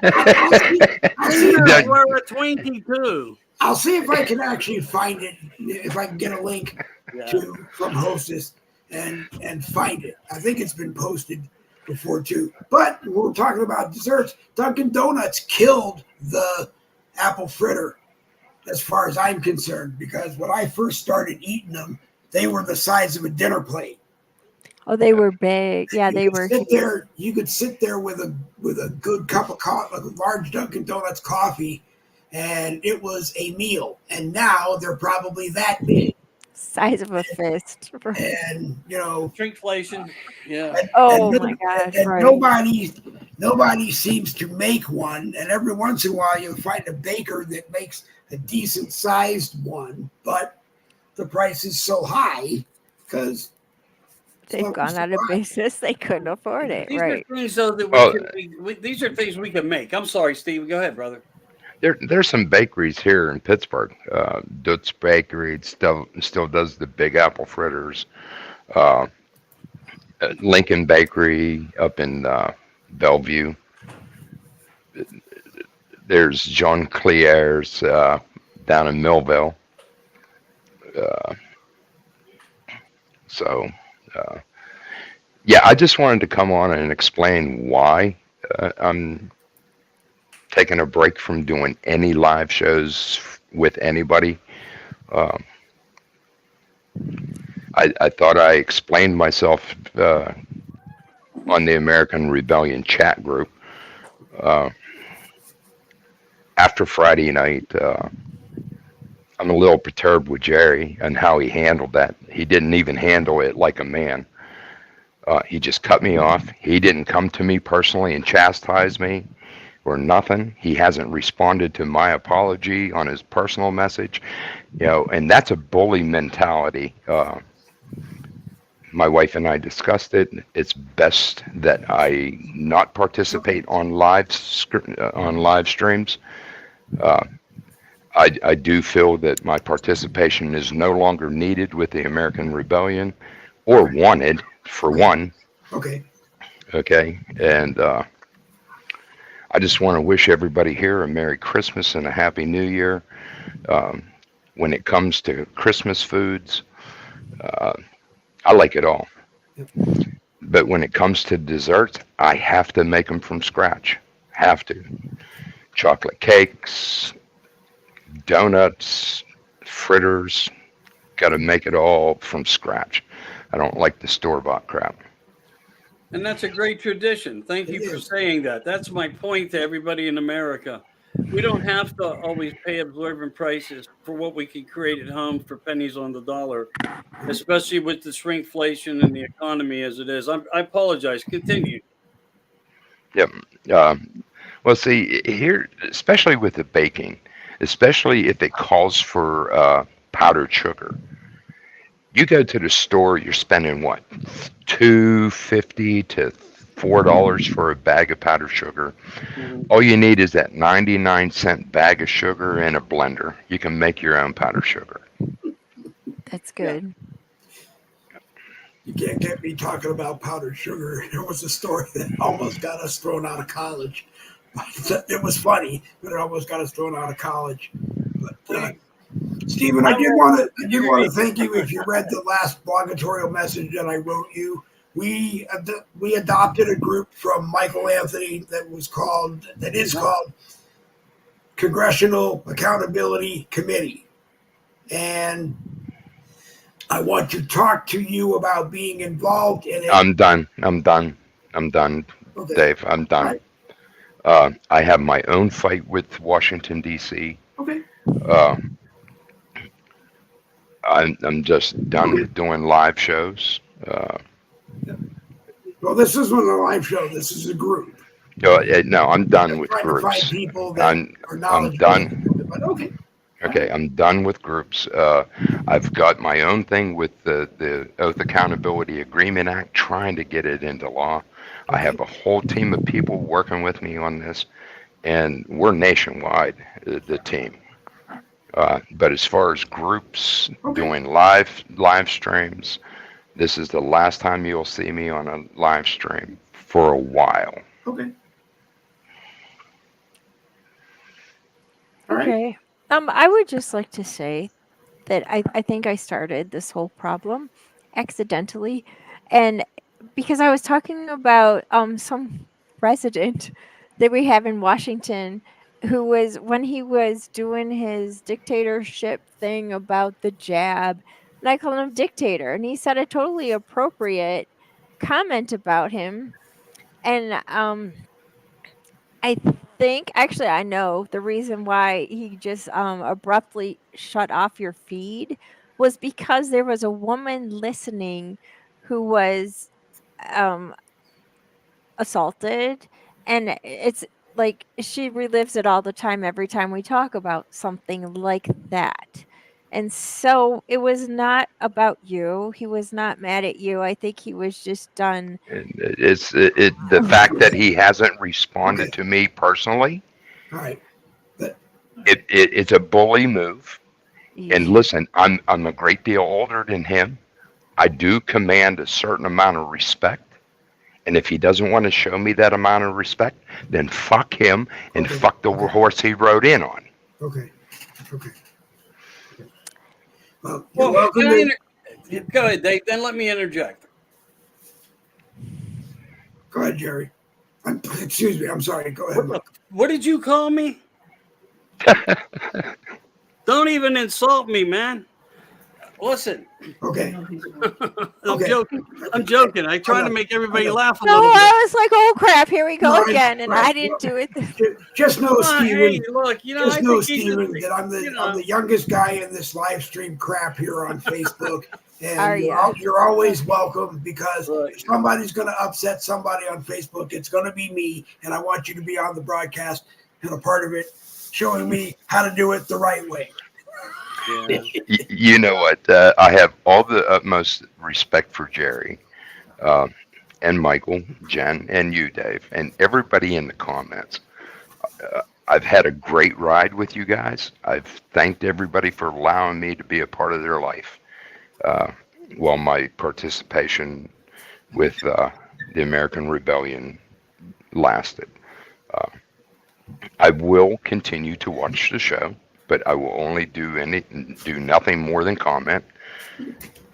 I'll see Yeah, we're a Twinkie too. I'll see if I can actually find it. If I can get a link from Hostess and find it. I think it's been posted before too. But we're talking about desserts. Dunkin' Donuts killed the apple fritter, as far as I'm concerned, because when I first started eating them, they were the size of a dinner plate. Oh, they were big. Yeah, they were. You could sit there with a good cup of coffee, a large Dunkin' Donuts coffee, and it was a meal. And now they're probably that big, Size of a fist. and shrinkflation. Yeah. My God! and Right. nobody seems to make one. And every once in a while, you'll find a baker that makes a decent sized one, but the price is so high because They've gone out of business. They couldn't afford it. These Right. are things though that these are things we can make. I'm sorry, Steve. Go ahead, brother. There's some bakeries here in Pittsburgh. Dutz Bakery still does the Big Apple fritters. Lincoln Bakery up in Bellevue. There's John Clier's down in Millville. Yeah, I just wanted to come on and explain why I'm taking a break from doing any live shows with anybody. I thought I explained myself on the American Rebellion chat group. After Friday night, I'm a little perturbed with Jerry and how he handled that. He didn't even handle it like a man. He just cut me off. He didn't come to me personally and chastise me or nothing. He hasn't responded to my apology on his personal message, and that's a bully mentality. My wife and I discussed it. It's best that I not participate on live streams. I do feel that my participation is no longer needed with the American Rebellion, or wanted, for one. Okay. And I just want to wish everybody here a Merry Christmas and a Happy New Year. When it comes to Christmas foods, I like it all. But when it comes to desserts, I have to make them from scratch. Have to. Chocolate cakes, donuts, fritters, got to make it all from scratch. I don't like the store-bought crap. And that's a great tradition. Thank you for saying that. That's my point to everybody in America. We don't have to always pay absorbent prices for what we can create at home for pennies on the dollar, especially with the shrinkflation and the economy as it is. I apologize. Continue. Yep. Well, see, here, especially with the baking, especially if it calls for powdered sugar. You go to the store, you're spending what, $2.50 to $4 for a bag of powdered sugar. Mm-hmm. All you need is that 99-cent bag of sugar and a blender. You can make your own powdered sugar. That's good. You can't get me talking about powdered sugar. There was a story that almost got us thrown out of college. It was funny, but it almost got us thrown out of college. But Stephen, I did want to thank you if you read the last blogatorial message that I wrote you. We adopted a group from Michael Anthony that is called Congressional Accountability Committee, and I want to talk to you about being involved in it. I'm done, okay. Dave. I'm done. Right. I have my own fight with Washington, D.C. Okay. I'm just done with doing live shows. Well, this isn't a live show. This is a group. No, I'm done with groups. To find people that I'm done. Okay. Okay, I'm done with groups. I've got my own thing with the Oath Accountability Agreement Act, trying to get it into law. I have a whole team of people working with me on this, and we're nationwide, the team. But as far as groups doing live streams, this is the last time you'll see me on a live stream for a while. Okay. All right. Okay. I would just like to say that I think I started this whole problem accidentally, and because I was talking about some resident that we have in Washington who was, when he was doing his dictatorship thing about the jab, and I called him dictator, and he said a totally appropriate comment about him, and I think, actually, I know the reason why he just abruptly shut off your feed was because there was a woman listening who was um, assaulted, and it's like she relives it all the time every time we talk about something like that. And so it was not about you. He was not mad at you. I think he was just done. And the fact that he hasn't responded to me personally. All right. It's a bully move. And listen, I'm a great deal older than him. I do command a certain amount of respect. And if he doesn't want to show me that amount of respect, then fuck him and fuck the horse he rode in on. Okay. Well, Well, welcome go ahead, Dave. Then let me interject. Go ahead, Jerry. Excuse me. I'm sorry. Go ahead. What did you call me? Don't even insult me, man. Listen. Okay. I'm joking. I try to make everybody laugh a No, little bit. I was like, oh crap, here we go again, and I didn't do it. Just know, Steven. Hey, look, just know, Steven, that I'm the youngest guy in this live stream crap here on Facebook, and you're always welcome, because if somebody's going to upset somebody on Facebook, it's going to be me, and I want you to be on the broadcast and a part of it, showing me how to do it the right way. Yeah. You know what? I have all the utmost respect for Jerry, and Michael, Jen, and you, Dave, and everybody in the comments. I've had a great ride with you guys. I've thanked everybody for allowing me to be a part of their life while my participation with the American Rebellion lasted. I will continue to watch the show, but I will only do nothing more than comment.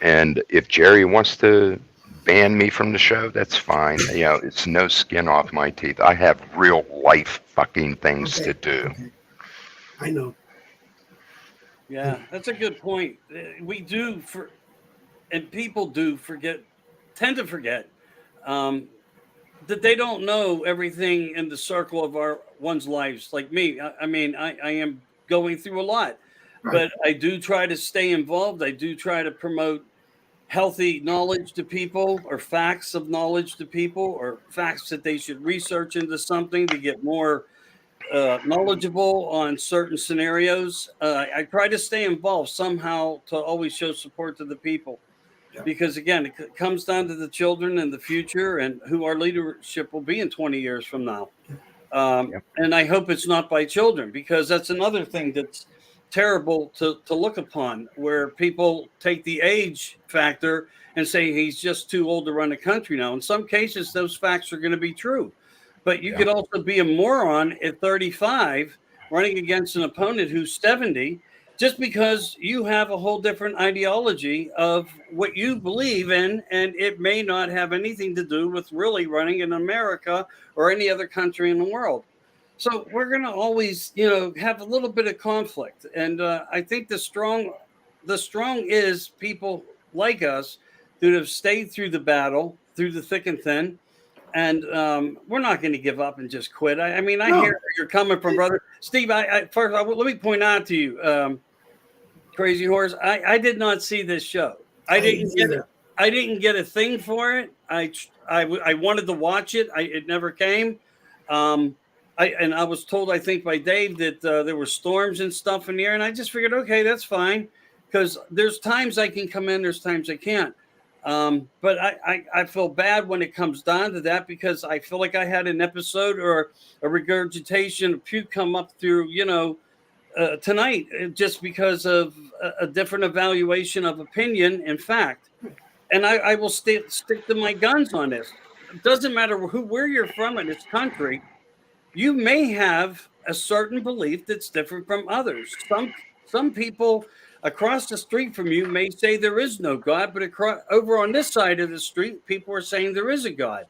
And if Jerry wants to ban me from the show, that's fine. You know, it's no skin off my teeth. I have real life fucking things to do. I know. Yeah, that's a good point. We do and people do tend to forget that they don't know everything in the circle of one's lives. Like me, I mean, I am going through a lot, but I do try to stay involved. I do try to promote healthy knowledge to people, or facts of knowledge to people, or facts that they should research into something to get more knowledgeable on certain scenarios. I try to stay involved somehow to always show support to the people, because again, it comes down to the children and the future and who our leadership will be in 20 years from now. And I hope it's not by children, because that's another thing that's terrible to look upon, where people take the age factor and say he's just too old to run a country now. In some cases, those facts are going to be true, but you could also be a moron at 35 running against an opponent who's 70, just because you have a whole different ideology of what you believe in, and it may not have anything to do with really running in America or any other country in the world. So we're going to always, have a little bit of conflict. And I think the strong is people like us that have stayed through the battle, through the thick and thin. And we're not going to give up and just quit. I mean, I hear where you're coming from, brother. Steve, first, let me point out to you, Crazy Horse, I did not see this show. I didn't get a thing for it. I wanted to watch it. It never came. I was told, I think by Dave, that there were storms and stuff in the air, and I just figured, okay, that's fine, because there's times I can come in, there's times I can't. But I feel bad when it comes down to that, because I feel like I had an episode or a regurgitation of puke come up through, tonight, just because of a different evaluation of opinion and fact. And I will stick to my guns on this. It doesn't matter where you're from in this country. You may have a certain belief that's different from others. Some people across the street from you may say there is no God, but over on this side of the street, people are saying there is a God.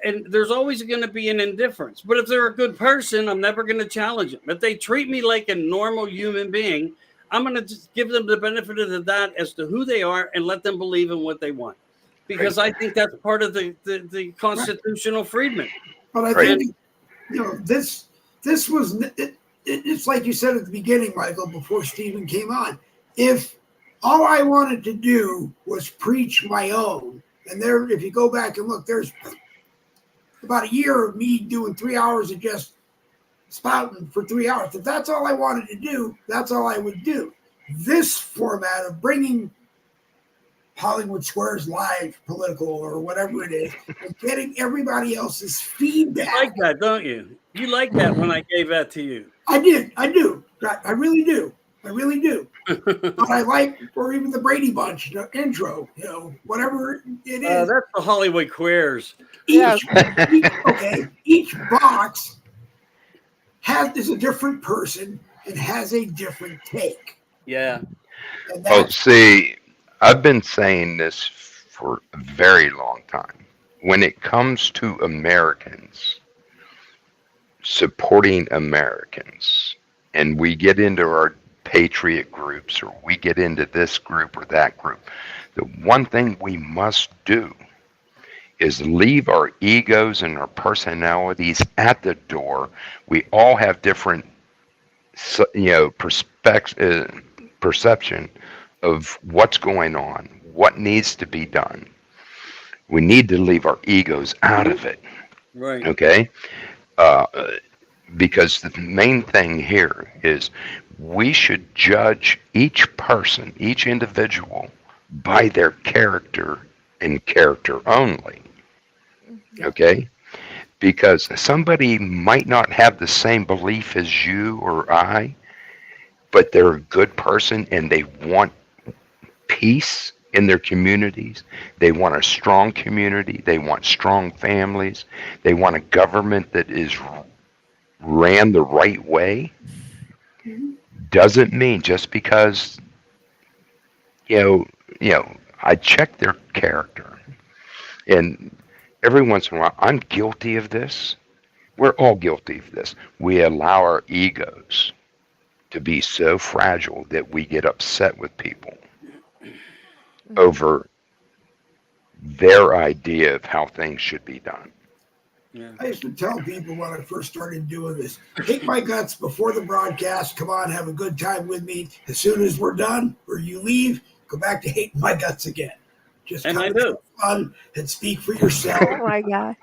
And there's always going to be an indifference. But if they're a good person, I'm never going to challenge them. If they treat me like a normal human being, I'm going to just give them the benefit of the doubt as to who they are and let them believe in what they want. Because I think that's part of the constitutional freedom. But I think, this was, it's like you said at the beginning, Michael, before Stephen came on. If all I wanted to do was preach my own, and if you go back and look, there's about a year of me doing 3 hours of just spouting for 3 hours. If that's all I wanted to do, that's all I would do. This format of bringing Hollywood Squares live, political or whatever it is, and getting everybody else's feedback. You like that, don't you? You like that when I gave that to you. I did. I do. I really do. I really do. But I like, or even the Brady Bunch intro, whatever it is. That's the Hollywood Queers. Each box is a different person and has a different take. Yeah. Oh, see, I've been saying this for a very long time. When it comes to Americans supporting Americans, and we get into our patriot groups, or we get into this group or that group, the one thing we must do is leave our egos and our personalities at the door. We all have different, perception of what's going on, what needs to be done. We need to leave our egos out of it. Right. Okay? Because the main thing here is we should judge each person, each individual, by their character and character only. Okay? Because somebody might not have the same belief as you or I, but they're a good person and they want peace in their communities. They want a strong community. They want strong families. They want a government that is ran the right way. Doesn't mean just because I check their character, and every once in a while I'm guilty of this. We're all guilty of this. We allow our egos to be so fragile that we get upset with people over their idea of how things should be done. Yeah. I used to tell people when I first started doing this, hate my guts before the broadcast. Come on, have a good time with me. As soon as we're done or you leave, go back to hating my guts again. Just and come I and do. have fun and speak for yourself. Oh my God.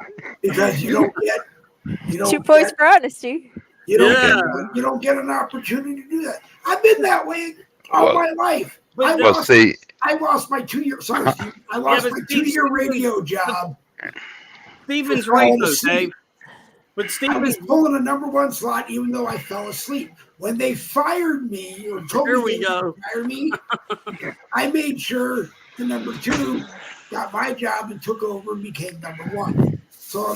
Because you don't get 2 points for honesty. You don't get an opportunity to do that. I've been that way all my life. I lost my 2 year. Sorry, Steve. I lost my 2-year radio job. Stephen's right, though, Dave. But I was pulling a #1 slot, even though I fell asleep. When they fired me or told me to fire me, I made sure the #2 got my job and took over and became #1. So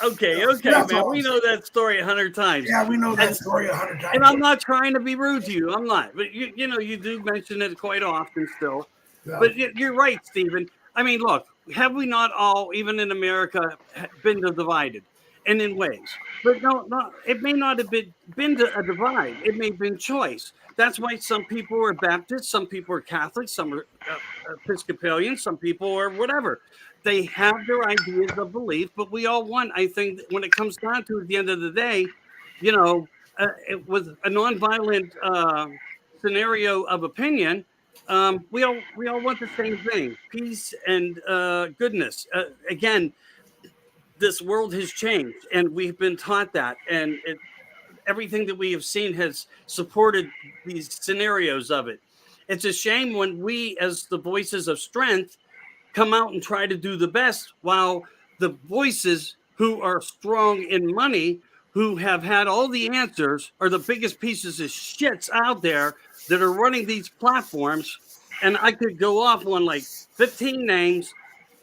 okay, man. We know that story 100 times. Yeah, we know that story 100 times. And I'm not trying to be rude to you. I'm not. But you do mention it quite often still. Yeah. But you're right, Stephen. I mean, look, have we not all, even in America, been divided? And in ways. But no, it may not have been a divide. It may have been choice. That's why some people are Baptists, some people are Catholics, some are Episcopalian, some people are whatever. They have their ideas of belief, but we all want, I think, when it comes down to it, at the end of the day, with a nonviolent scenario of opinion, we all want the same thing: peace and goodness. Again, this world has changed, and we've been taught that, and everything that we have seen has supported these scenarios of it. It's a shame when we, as the voices of strength, come out and try to do the best, while the voices who are strong in money, who have had all the answers, are the biggest pieces of shits out there that are running these platforms. And I could go off on like 15 names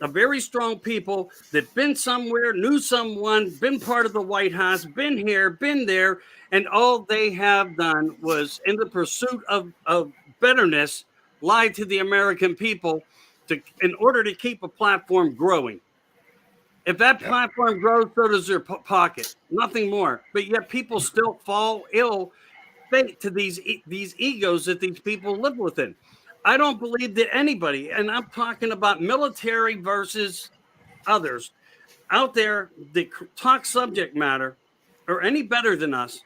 of very strong people that been somewhere, knew someone, been part of the White House, been here, been there, and all they have done was, in the pursuit of betterness, lied to the American people in order to keep a platform growing. If that platform grows, so does their pocket. Nothing more. But yet people still fall ill fate to these egos that these people live within. I don't believe that anybody, and I'm talking about military versus others out there that talk subject matter, are any better than us,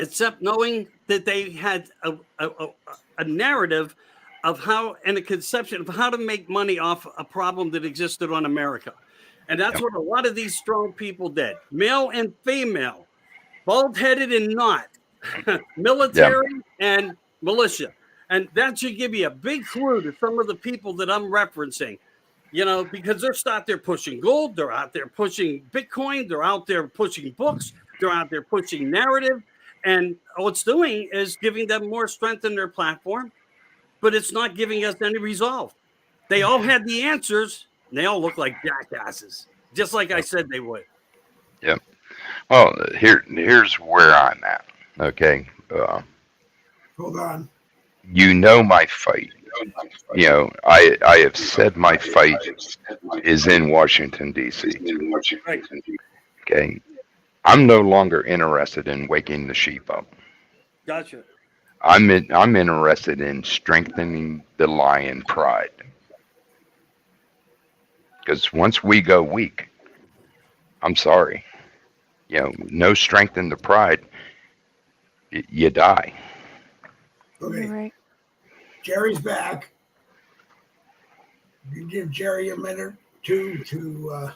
except knowing that they had a narrative of how, and a conception of how to make money off a problem that existed on America. And that's what a lot of these strong people did, male and female, bald-headed and not, military and militia. And that should give you a big clue to some of the people that I'm referencing, because they're out there pushing gold, they're out there pushing Bitcoin, they're out there pushing books, they're out there pushing narrative. And all it's doing is giving them more strength in their platform, but it's not giving us any resolve. They all had the answers, and they all look like jackasses, just like I said they would. Yep. Well, here's where I'm at. Okay. Hold on. You know my fight. I have said my fight is in Washington, D.C. Right. Okay. I'm no longer interested in waking the sheep up. Gotcha. I'm interested in strengthening the lion pride. Because once we go weak, I'm sorry, no strength in the pride, you die. Okay. Right. Jerry's back. You give Jerry a minute, two to.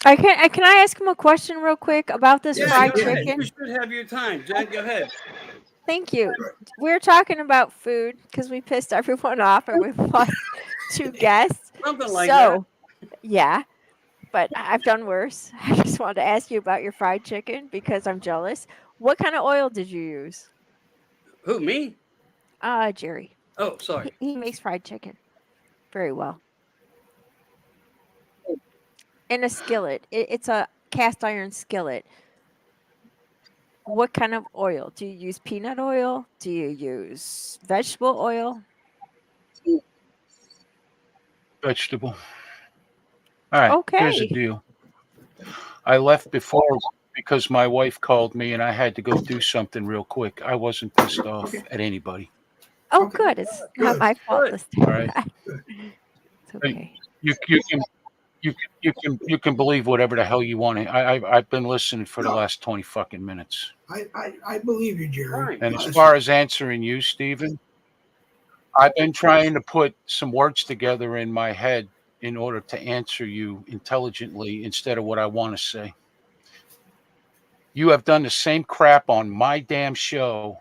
Can I ask him a question real quick about this fried go ahead. chicken? You should have your time, Jen. Go ahead. Thank you. We're talking about food because we pissed everyone off and we've lost 2 guests. Something like that. Yeah, but I've done worse. I just wanted to ask you about your fried chicken because I'm jealous. What kind of oil did you use? Who, me? Jerry. Oh, sorry. He makes fried chicken very well. In a skillet. It's a cast iron skillet. What kind of oil? Do you use peanut oil? Do you use vegetable oil? Vegetable. All right. Okay. Here's the deal. I left before because my wife called me and I had to go do something real quick. I wasn't pissed off at anybody. Oh, good. It's not my fault this time. All right. It's okay. You can believe whatever the hell you want. I've been listening for the last 20 fucking minutes. I believe you, Jerry. And as far as answering you, Stephen, I've been trying to put some words together in my head in order to answer you intelligently instead of what I want to say. You have done the same crap on my damn show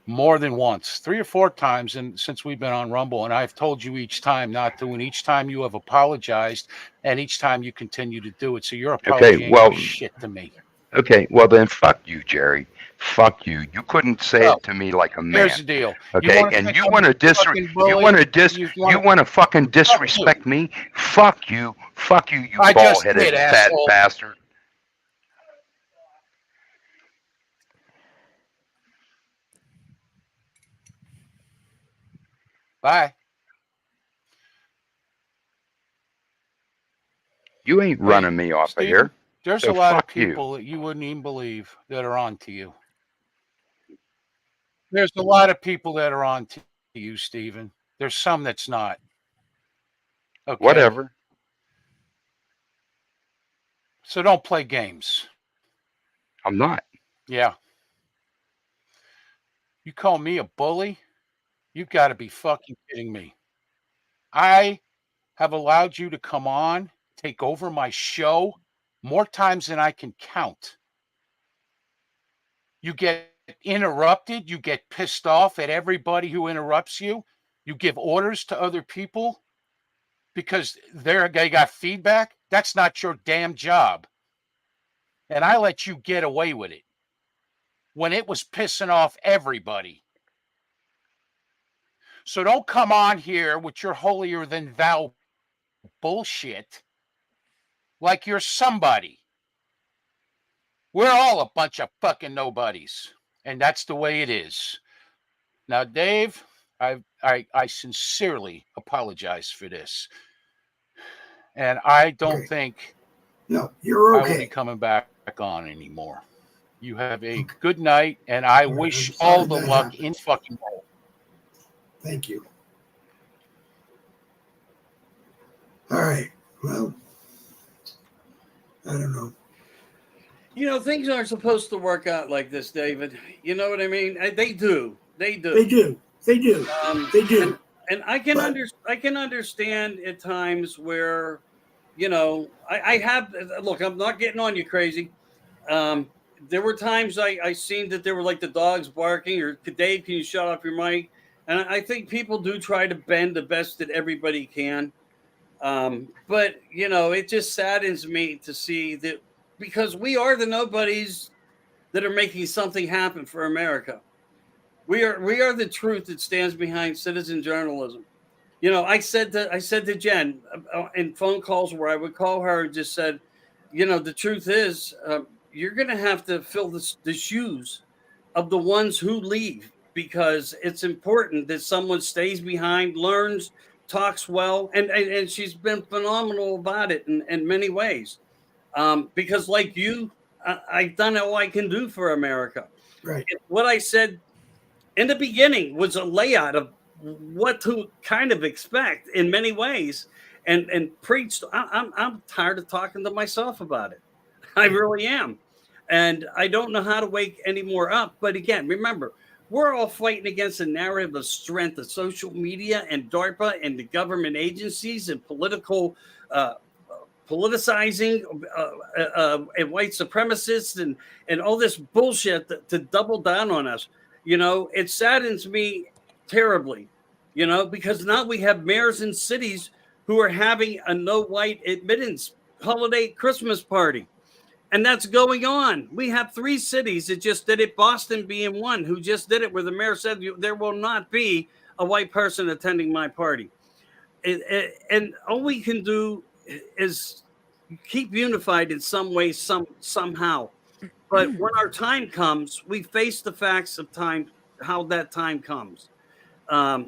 more than once, 3 or 4 times since we've been on Rumble, and I've told you each time not to, and each time you have apologized, and each time you continue to do it. So your apology ain't shit to me. Okay, well then fuck you, Jerry. Fuck you. You couldn't say it to me like a man. Here's the deal. Okay, and you want to fucking disrespect me? Fuck you. Fuck you, you bald-headed fat bastard. Bye. You ain't running me off of here. There's a lot of people that you wouldn't even believe that are on to you. There's a lot of people that are on to you, Stephen. There's some that's not. Okay. Whatever. So don't play games. I'm not. Yeah. You call me a bully? You've got to be fucking kidding me. I have allowed you to come on, take over my show, more times than I can count. You get interrupted. You get pissed off at everybody who interrupts you. You give orders to other people because they got feedback. That's not your damn job. And I let you get away with it when it was pissing off everybody. So don't come on here with your holier than thou bullshit like you're somebody. We're all a bunch of fucking nobodies, and that's the way it is. Now, Dave, I sincerely apologize for this, and I don't think no, you're okay. I will be coming back on anymore. You have a good night, and I wish all the luck in fucking world. Thank you. All right. Well, I don't know. You know, things aren't supposed to work out like this, David. You know what I mean? They do. They do. They do. They do. They do. And I can I can understand at times where, you know, I have. Look, I'm not getting on you crazy. There were times I seen that there were like the dogs barking or Dave, can you shut off your mic? And I think people do try to bend the best that everybody can. But you know, it just saddens me to see that, because we are the nobodies that are making something happen for America. We are the truth that stands behind citizen journalism. You know, I said to Jen in phone calls where I would call her and just said, you know, the truth is, you're going to have to fill the shoes of the ones who leave, because it's important that someone stays behind, learns, talks well, and she's been phenomenal about it in many ways. Because like you, I've done all I can do for America. Right. What I said in the beginning was a layout of what to kind of expect in many ways, and preached. I'm tired of talking to myself about it. I really am. And I don't know how to wake any more up. But again, remember, we're all fighting against a narrative of strength of social media and DARPA and the government agencies and politicizing and white supremacists and all this bullshit to double down on us. You know, it saddens me terribly, you know, because now we have mayors in cities who are having a no white admittance holiday Christmas party. And that's going on. We have 3 cities that just did it, Boston being one, who just did it, where the mayor said there will not be a white person attending my party. And all we can do is keep unified in some way, somehow. But when our time comes, we face the facts of time, how that time comes. I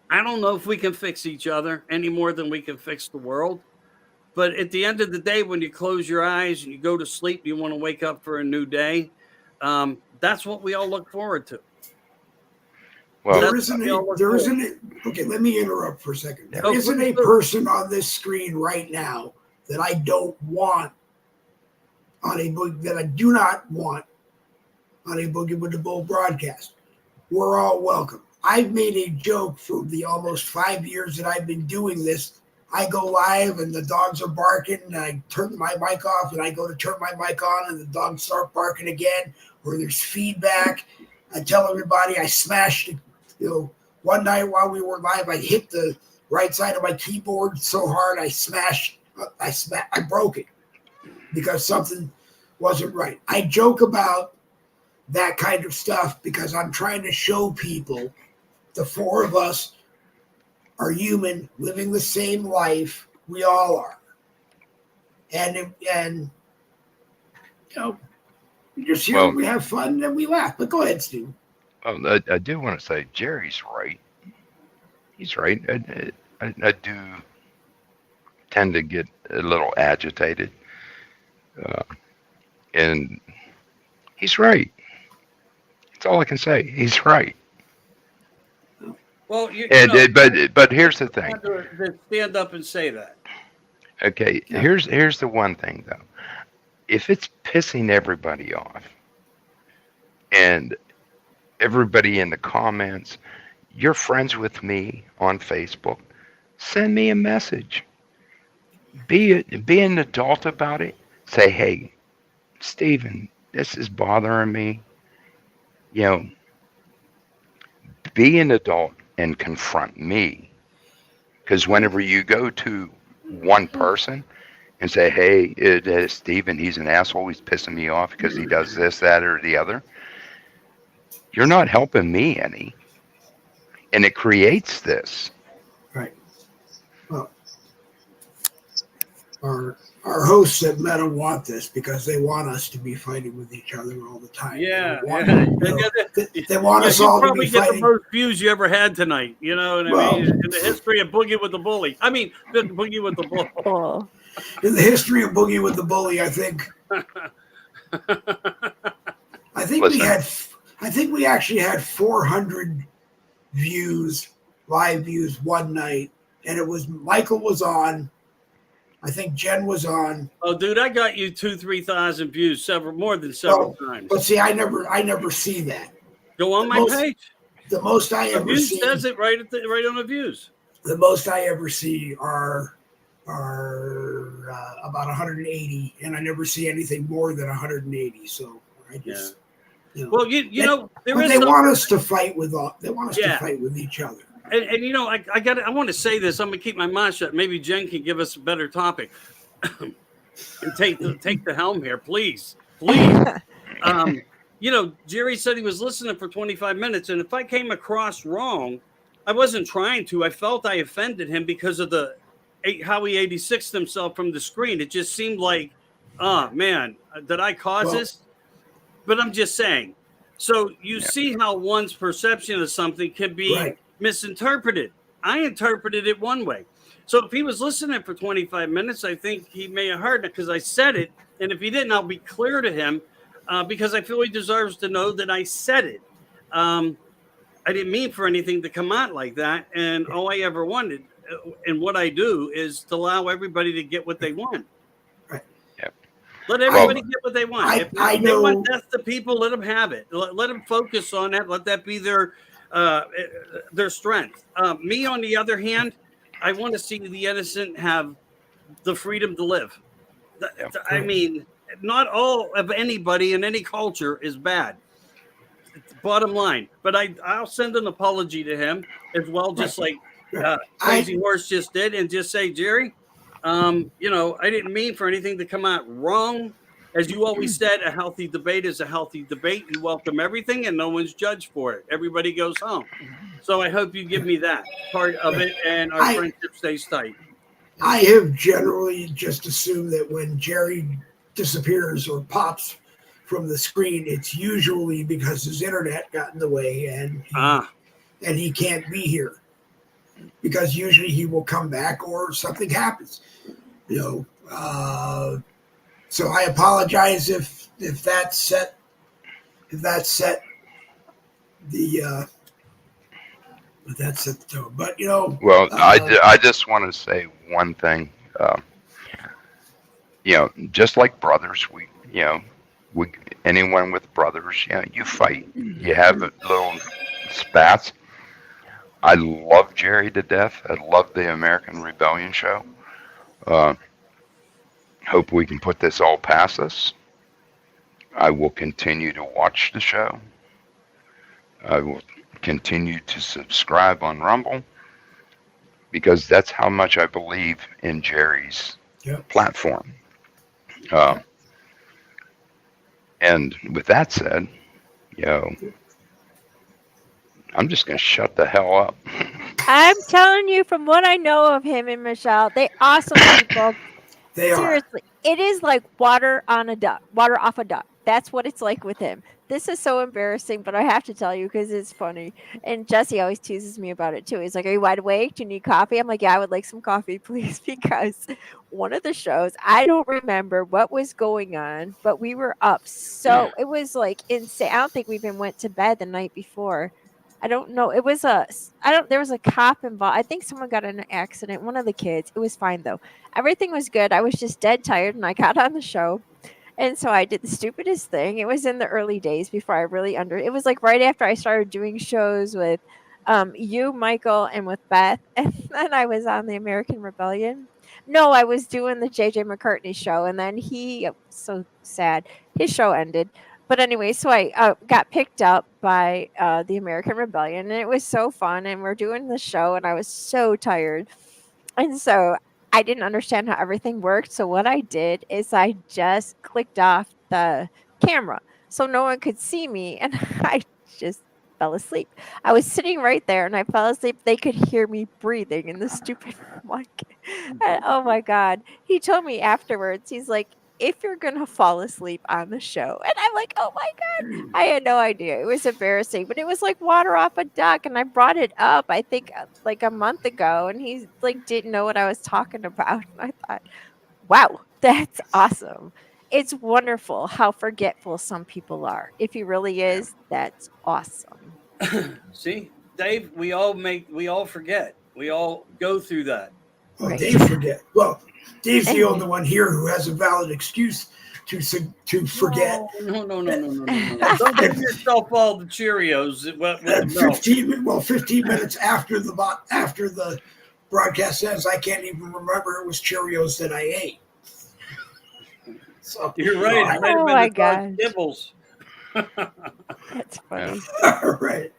don't know if we can fix each other any more than we can fix the world. But at the end of the day, when you close your eyes and you go to sleep, you want to wake up for a new day. That's what we all look forward to. Well, there isn't okay, let me interrupt for a second. There isn't a person on this screen right now that I don't want on a book, that I do not want on a Boogie with the Bull broadcast. We're all welcome. I've made a joke for the almost 5 years that I've been doing this. I go live and the dogs are barking and I turn my mic off and I go to turn my mic on and the dogs start barking again, or there's feedback. I tell everybody I smashed it. You know, one night while we were live, I hit the right side of my keyboard so hard I broke it because something wasn't right. I joke about that kind of stuff because I'm trying to show people the 4 of us are human, living the same life. We all are. And you know, we just here, we have fun and we laugh. But go ahead, Steve. I do want to say Jerry's right. He's right. I do tend to get a little agitated. And he's right. That's all I can say. He's right. Well, but here's the thing. Stand up and say that. Okay, yeah. Here's the one thing though. If it's pissing everybody off, and everybody in the comments, you're friends with me on Facebook, send me a message. be an adult about it. Say, hey, Stephen, this is bothering me. You know, be an adult and confront me. Because whenever you go to one person and say, hey, Stephen, he's an asshole, he's pissing me off because he does this, that, or the other, you're not helping me any. And it creates this. Right. Well, our hosts at Meta want this because they want us to be fighting with each other all the time. Yeah, they want, yeah. They want us all to be get fighting. the most views you ever had tonight. You know what I mean? In the history of Boogie with the Bully. I mean, the Boogie with the Bull. Oh. In the history of Boogie with the Bully, I think we actually had 400 views, live views one night, and it was Michael was on. I think Jen was on. Oh, dude, I got you 2,000-3,000 views, more than several times. But see, I never see that. Go on my page. The most I ever see says it right on the views. The most I ever see are about 180, and I never see anything more than 180. So I just, well, you know, they want us to fight with to fight with each other. And you know, I want to say this. I'm gonna keep my mouth shut. Maybe Jen can give us a better topic and take the helm here, please. You know, Jerry said he was listening for 25 minutes, and if I came across wrong, I wasn't trying to. I felt I offended him because of how he 86'd himself from the screen. It just seemed like, oh man, did I cause this? But I'm just saying. So you see how one's perception of something can be misinterpreted. I interpreted it one way. So if he was listening for 25 minutes, I think he may have heard it because I said it. And if he didn't, I'll be clear to him because I feel he deserves to know that I said it. I didn't mean for anything to come out like that. And all I ever wanted and what I do is to allow everybody to get what they want. Right. Yep. Let everybody get what they want. If I they want death to people, let them have it. Let them focus on that. Let that be their strength. Me, on the other hand, I want to see the innocent have the freedom to live. I mean, not all of anybody in any culture is bad. It's bottom line. But I'll send an apology to him as well, just like Crazy Horse just did, and just say, Jerry, you know, I didn't mean for anything to come out wrong. As you always said, a healthy debate is a healthy debate. You welcome everything and no one's judged for it. Everybody goes home. So I hope you give me that part of it and our friendship stays tight. I have generally just assumed that when Jerry disappears or pops from the screen, it's usually because his internet got in the way and he can't be here. Because usually he will come back or something happens. You know, so I apologize if that set the tone. But you know, well, I just want to say one thing. You know, just like brothers, anyone with brothers, you fight. You have little spats. I love Jerry to death. I love the American Rebellion show. Hope we can put this all past us. I will continue to watch the show. I will continue to subscribe on Rumble because that's how much I believe in Jerry's platform. And with that said, I'm just going to shut the hell up. I'm telling you, from what I know of him and Michelle, they awesome people. Seriously, it is like water off a duck. That's what it's like with him. This is so embarrassing, but I have to tell you because it's funny. And Jesse always teases me about it too. He's like, "Are you wide awake? Do you need coffee?" I'm like, "Yeah, I would like some coffee, please." Because one of the shows, I don't remember what was going on, but we were up. So it was like insane. I don't think we even went to bed the night before. I don't know. There was a cop involved. I think someone got in an accident. One of the kids. It was fine though. Everything was good. I was just dead tired and I got on the show. And so I did the stupidest thing. It was in the early days before I really it was like right after I started doing shows with you, Michael, and with Beth. And then I was on the American Rebellion. No, I was doing the JJ McCartney show, and then so sad, his show ended. But anyway, so I got picked up by the American Rebellion, and it was so fun. And we're doing the show, and I was so tired, and so I didn't understand how everything worked. So what I did is I just clicked off the camera so no one could see me, and I just fell asleep. I was sitting right there, and I fell asleep. They could hear me breathing in the stupid mic. And, oh my God. He told me afterwards, he's like, if you're going to fall asleep on the show. And I'm like, oh my God. I had no idea. It was embarrassing, but it was like water off a duck. And I brought it up, I think, like a month ago. And he like didn't know what I was talking about. And I thought, wow, that's awesome. It's wonderful how forgetful some people are. If he really is, that's awesome. See, Dave, we all forget. We all go through that. Oh, Right. Dave forget. Well, Dave's the only one here who has a valid excuse to forget. No. Don't give yourself all the Cheerios. With the milk. 15 minutes after the broadcast ends, I can't even remember it was Cheerios that I ate. So You're right. It might Oh have my been the dog Dibbles. That's funny. all right.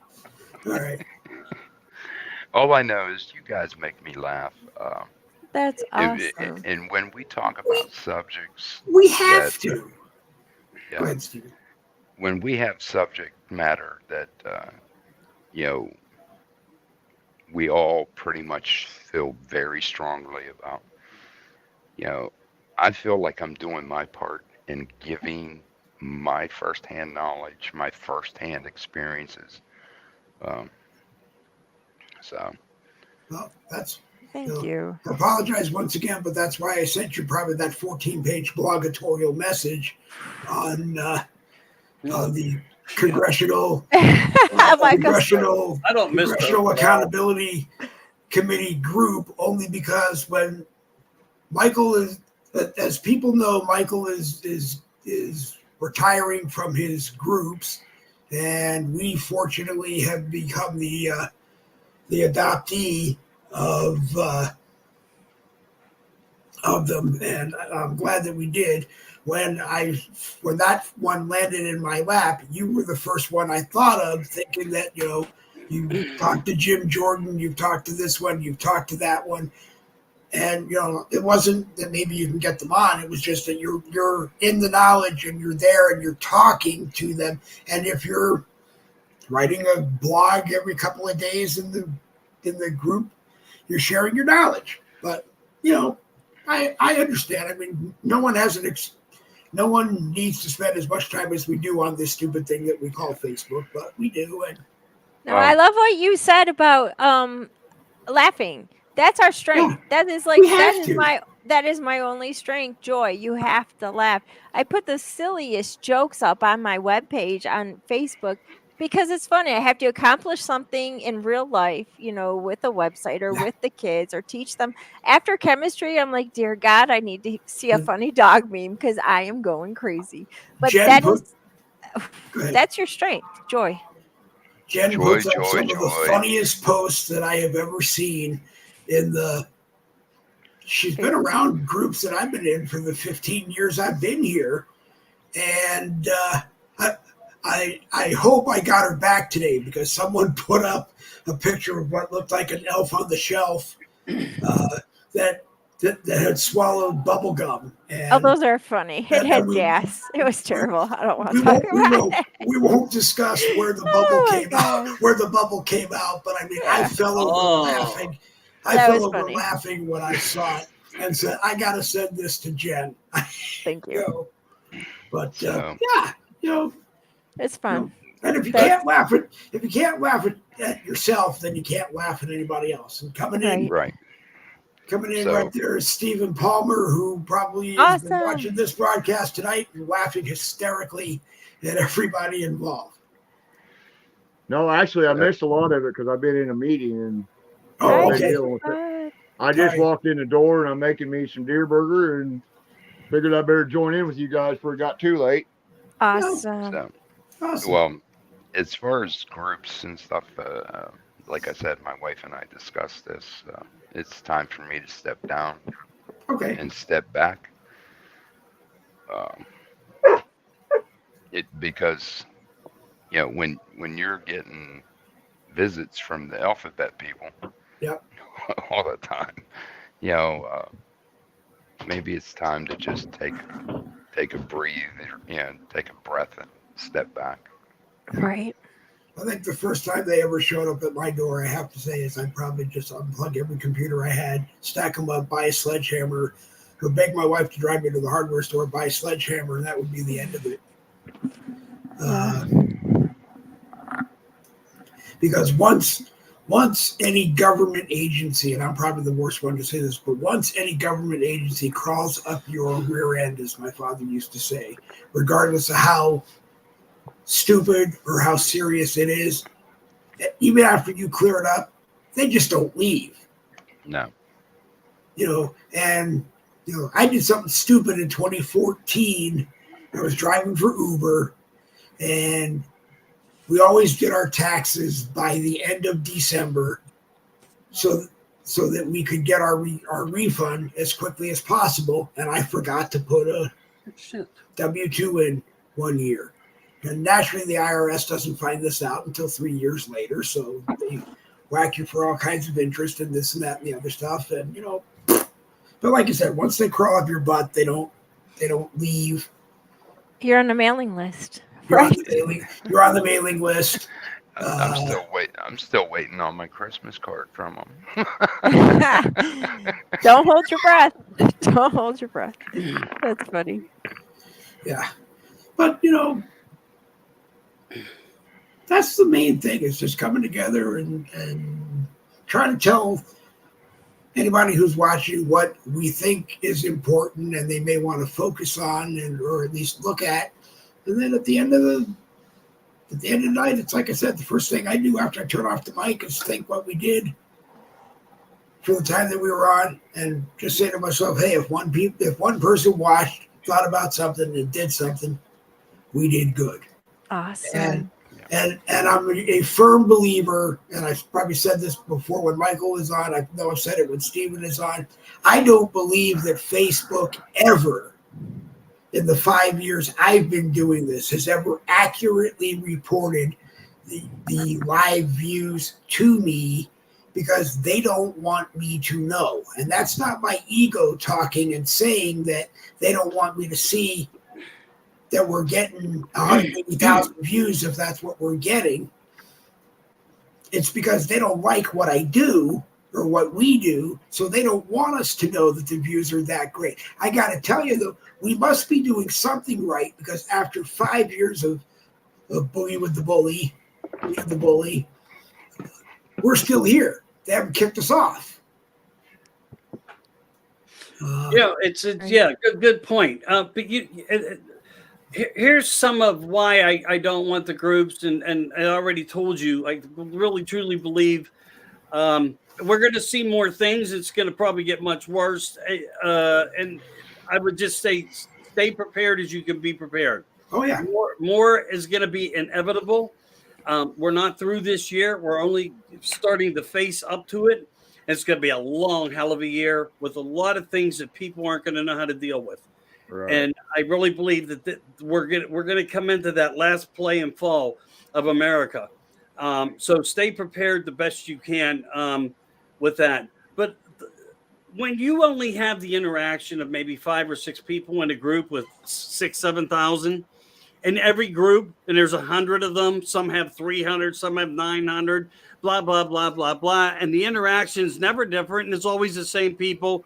All I know is you guys make me laugh. That's awesome. And when we talk about subjects, We have to. yeah, Go ahead, Steve. when we have subject matter that we all pretty much feel very strongly about, I feel like I'm doing my part in giving my firsthand knowledge, my firsthand experiences. So Well, that's. Thank you. I apologize once again, but that's why I sent you probably that 14-page blogatorial message on the congressional congressional accountability committee group, only because when Michael is, as people know, Michael is retiring from his groups, and we fortunately have become the adoptee of them, and I'm glad that we did. When that one landed in my lap, you were the first one I thought of, thinking that you talked to Jim Jordan, you've talked to this one, you've talked to that one, and it wasn't that maybe you can get them on. It was just that you're in the knowledge and you're there and you're talking to them, and if you're writing a blog every couple of days in the group, you're sharing your knowledge. But I understand. I mean, no one needs to spend as much time as we do on this stupid thing that we call Facebook, but we do. And No, I love what you said about laughing. That's our strength. Yeah, that is my only strength, Joy. You have to laugh. I put the silliest jokes up on my webpage on Facebook because it's funny. I have to accomplish something in real life, with a website or with the kids or teach them. After chemistry, I'm like, dear God, I need to see a funny dog meme because I am going crazy. But that's your strength, Joy. Jen puts up some of the funniest posts that I have ever seen she's been around groups that I've been in for the 15 years I've been here. And I hope I got her back today, because someone put up a picture of what looked like an elf on the shelf that had swallowed bubble gum. And, those are funny. It had gas. It was terrible. I don't want to talk about it. We won't discuss where the bubble came out. But I mean, I fell over laughing. Laughing when I saw it and said, I got to send this to Jen. Thank you. But it's fun. And if you can't laugh at yourself, then you can't laugh at anybody else. And coming in right there is Stephen Palmer, who probably has been watching this broadcast tonight and laughing hysterically at everybody involved. No, actually, I missed a lot of it because I've been in a meeting and dealing with it. I just walked in the door and I'm making me some deer burger and figured I better join in with you guys before it got too late. Awesome. Well, as far as groups and stuff, like I said, my wife and I discussed this. It's time for me to step down. Okay. and step back. Because when you're getting visits from the alphabet people, Yep. all the time, maybe it's time to just take a breathe, take a breath and step back. Right. I think the first time they ever showed up at my door, I have to say, is I'd probably just unplug every computer I had, stack them up, buy a sledgehammer, or beg my wife to drive me to the hardware store, buy a sledgehammer, and that would be the end of it. Because once any government agency, and I'm probably the worst one to say this, but once any government agency crawls up your rear end, as my father used to say, regardless of how stupid or how serious it is, even after you clear it up, they just don't leave. No. And I did something stupid in 2014. I was driving for Uber, and we always did our taxes by the end of December, so that we could get our refund as quickly as possible. And I forgot to put a W-2 in 1 year. And naturally, the IRS doesn't find this out until 3 years later. So they whack you for all kinds of interest and this and that and the other stuff. And but like I said, once they crawl up your butt, they don't leave. You're on the mailing list. You're Right. You're on the mailing list. I'm still waiting on my Christmas card from them. Don't hold your breath. Don't hold your breath. That's funny. Yeah, but that's the main thing. Is just coming together and trying to tell anybody who's watching what we think is important and they may want to focus on or at least look at. And then at the end of the night, it's like I said, the first thing I do after I turn off the mic is think what we did for the time that we were on, and just say to myself, hey, if one person watched, thought about something, and did something, we did good. Awesome. And I'm a firm believer, and I've probably said this before when Michael was on. I know I've said it when Steven is on. I don't believe that Facebook ever, in the 5 years I've been doing this, has ever accurately reported the live views to me, because they don't want me to know. And that's not my ego talking and saying that they don't want me to see that we're getting 180,000 views if that's what we're getting. It's because they don't like what I do or what we do, so they don't want us to know that the views are that great. I got to tell you, though, we must be doing something right, because after 5 years of Boogie with the Bully, we're still here. They haven't kicked us off. Good point. But here's some of why I don't want the groups, and I already told you, I really truly believe we're going to see more things. It's going to probably get much worse, and I would just say stay prepared as you can be prepared. Oh yeah, more is going to be inevitable. We're not through this year. We're only starting to face up to it. It's going to be a long hell of a year with a lot of things that people aren't going to know how to deal with. Right. And I really believe that we're going to come into that last play and fall of America. So stay prepared the best you can with that. But when you only have the interaction of maybe 5 or 6 people in a group with 7,000, in every group, and there's 100 of them, some have 300, some have 900, blah, blah, blah, blah, blah. And the interaction is never different, and it's always the same people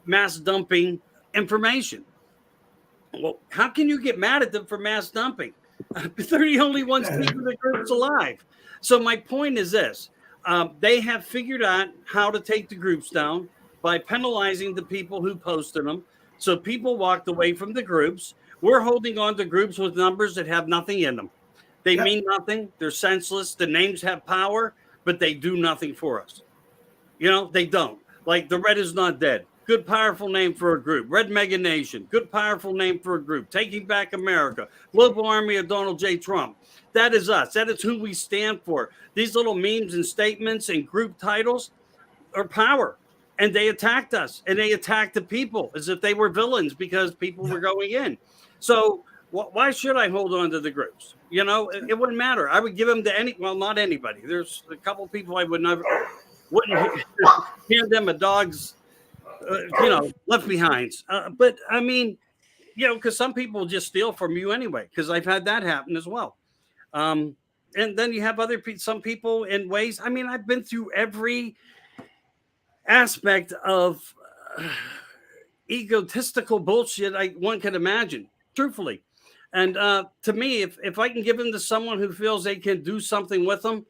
mass dumping information. Well, how can you get mad at them for mass dumping? They're the only ones keeping the groups alive. So my point is this. They have figured out how to take the groups down by penalizing the people who posted them. So people walked away from the groups. We're holding on to groups with numbers that have nothing in them. They mean nothing. They're senseless. The names have power, but they do nothing for us. They don't. Like the Red is Not Dead. Good, powerful name for a group. Red Mega Nation. Good, powerful name for a group. Taking Back America. Global Army of Donald J. Trump. That is us. That is who we stand for. These little memes and statements and group titles are power. and they attacked us, and they attacked the people as if they were villains because people were going in. So why should I hold on to the groups? You know, it wouldn't matter. I would give them to not anybody. There's a couple of people I wouldn't hand them a dog's, left behinds. But I mean, because some people just steal from you anyway, because I've had that happen as well. And then you have some people in ways. I mean, I've been through every aspect of egotistical bullshit one can imagine, truthfully. And to me, if I can give them to someone who feels they can do something with them,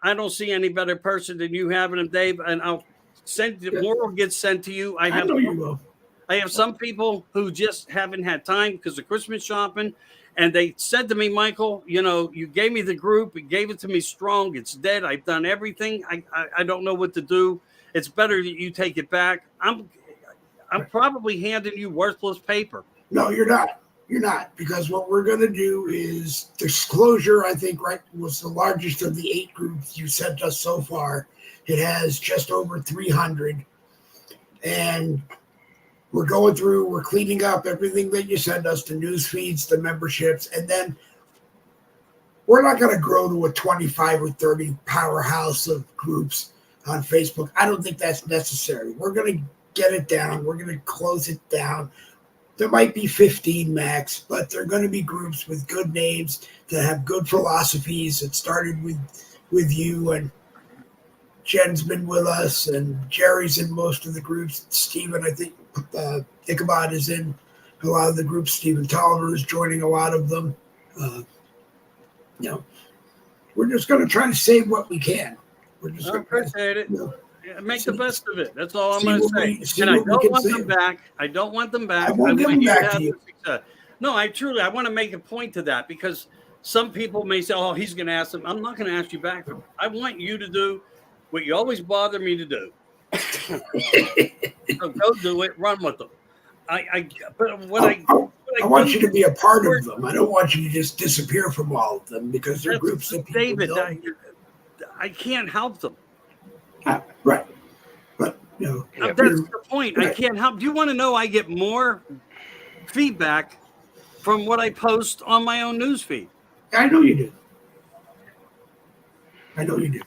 I don't see any better person than you having them, Dave. And I'll more will get sent to you. I know you will. I have some people who just haven't had time because of Christmas shopping. And they said to me, Michael, you gave me the group. You gave it to me strong. It's dead. I've done everything. I don't know what to do. It's better that you take it back. I'm probably handing you worthless paper. No, you're not. You're not, because what we're going to do is disclosure. I think was the largest of the 8 groups you sent us so far. It has just over 300, and we're going through. We're cleaning up everything that you send us, the news feeds, the memberships, and then we're not going to grow to a 25 or 30 powerhouse of groups on Facebook. I don't think that's necessary. We're going to get it down. We're going to close it down. There might be 15 max, but they're going to be groups with good names that have good philosophies. It started with you, and Jen's been with us, and Jerry's in most of the groups. Stephen, I think Ichabod is in a lot of the groups. Stephen Tolliver is joining a lot of them. We're just going to try to save what we can. We're just going to appreciate it. Make the best of it. That's all I'm going to say. And I don't want them back. I don't want them back. I won't give them back to you. No, I want to make a point to that, because some people may say, oh, he's going to ask them. I'm not going to ask you back. I want you to do what you always bother me to do. So go do it. Run with them. I want you to be a part of them. I don't want you to just disappear from all of them, because they're groups that people David, don't. I can't help them. Right. But, that's the point. Right. I can't help. Do you want to know I get more feedback from what I post on my own news feed? I know you do.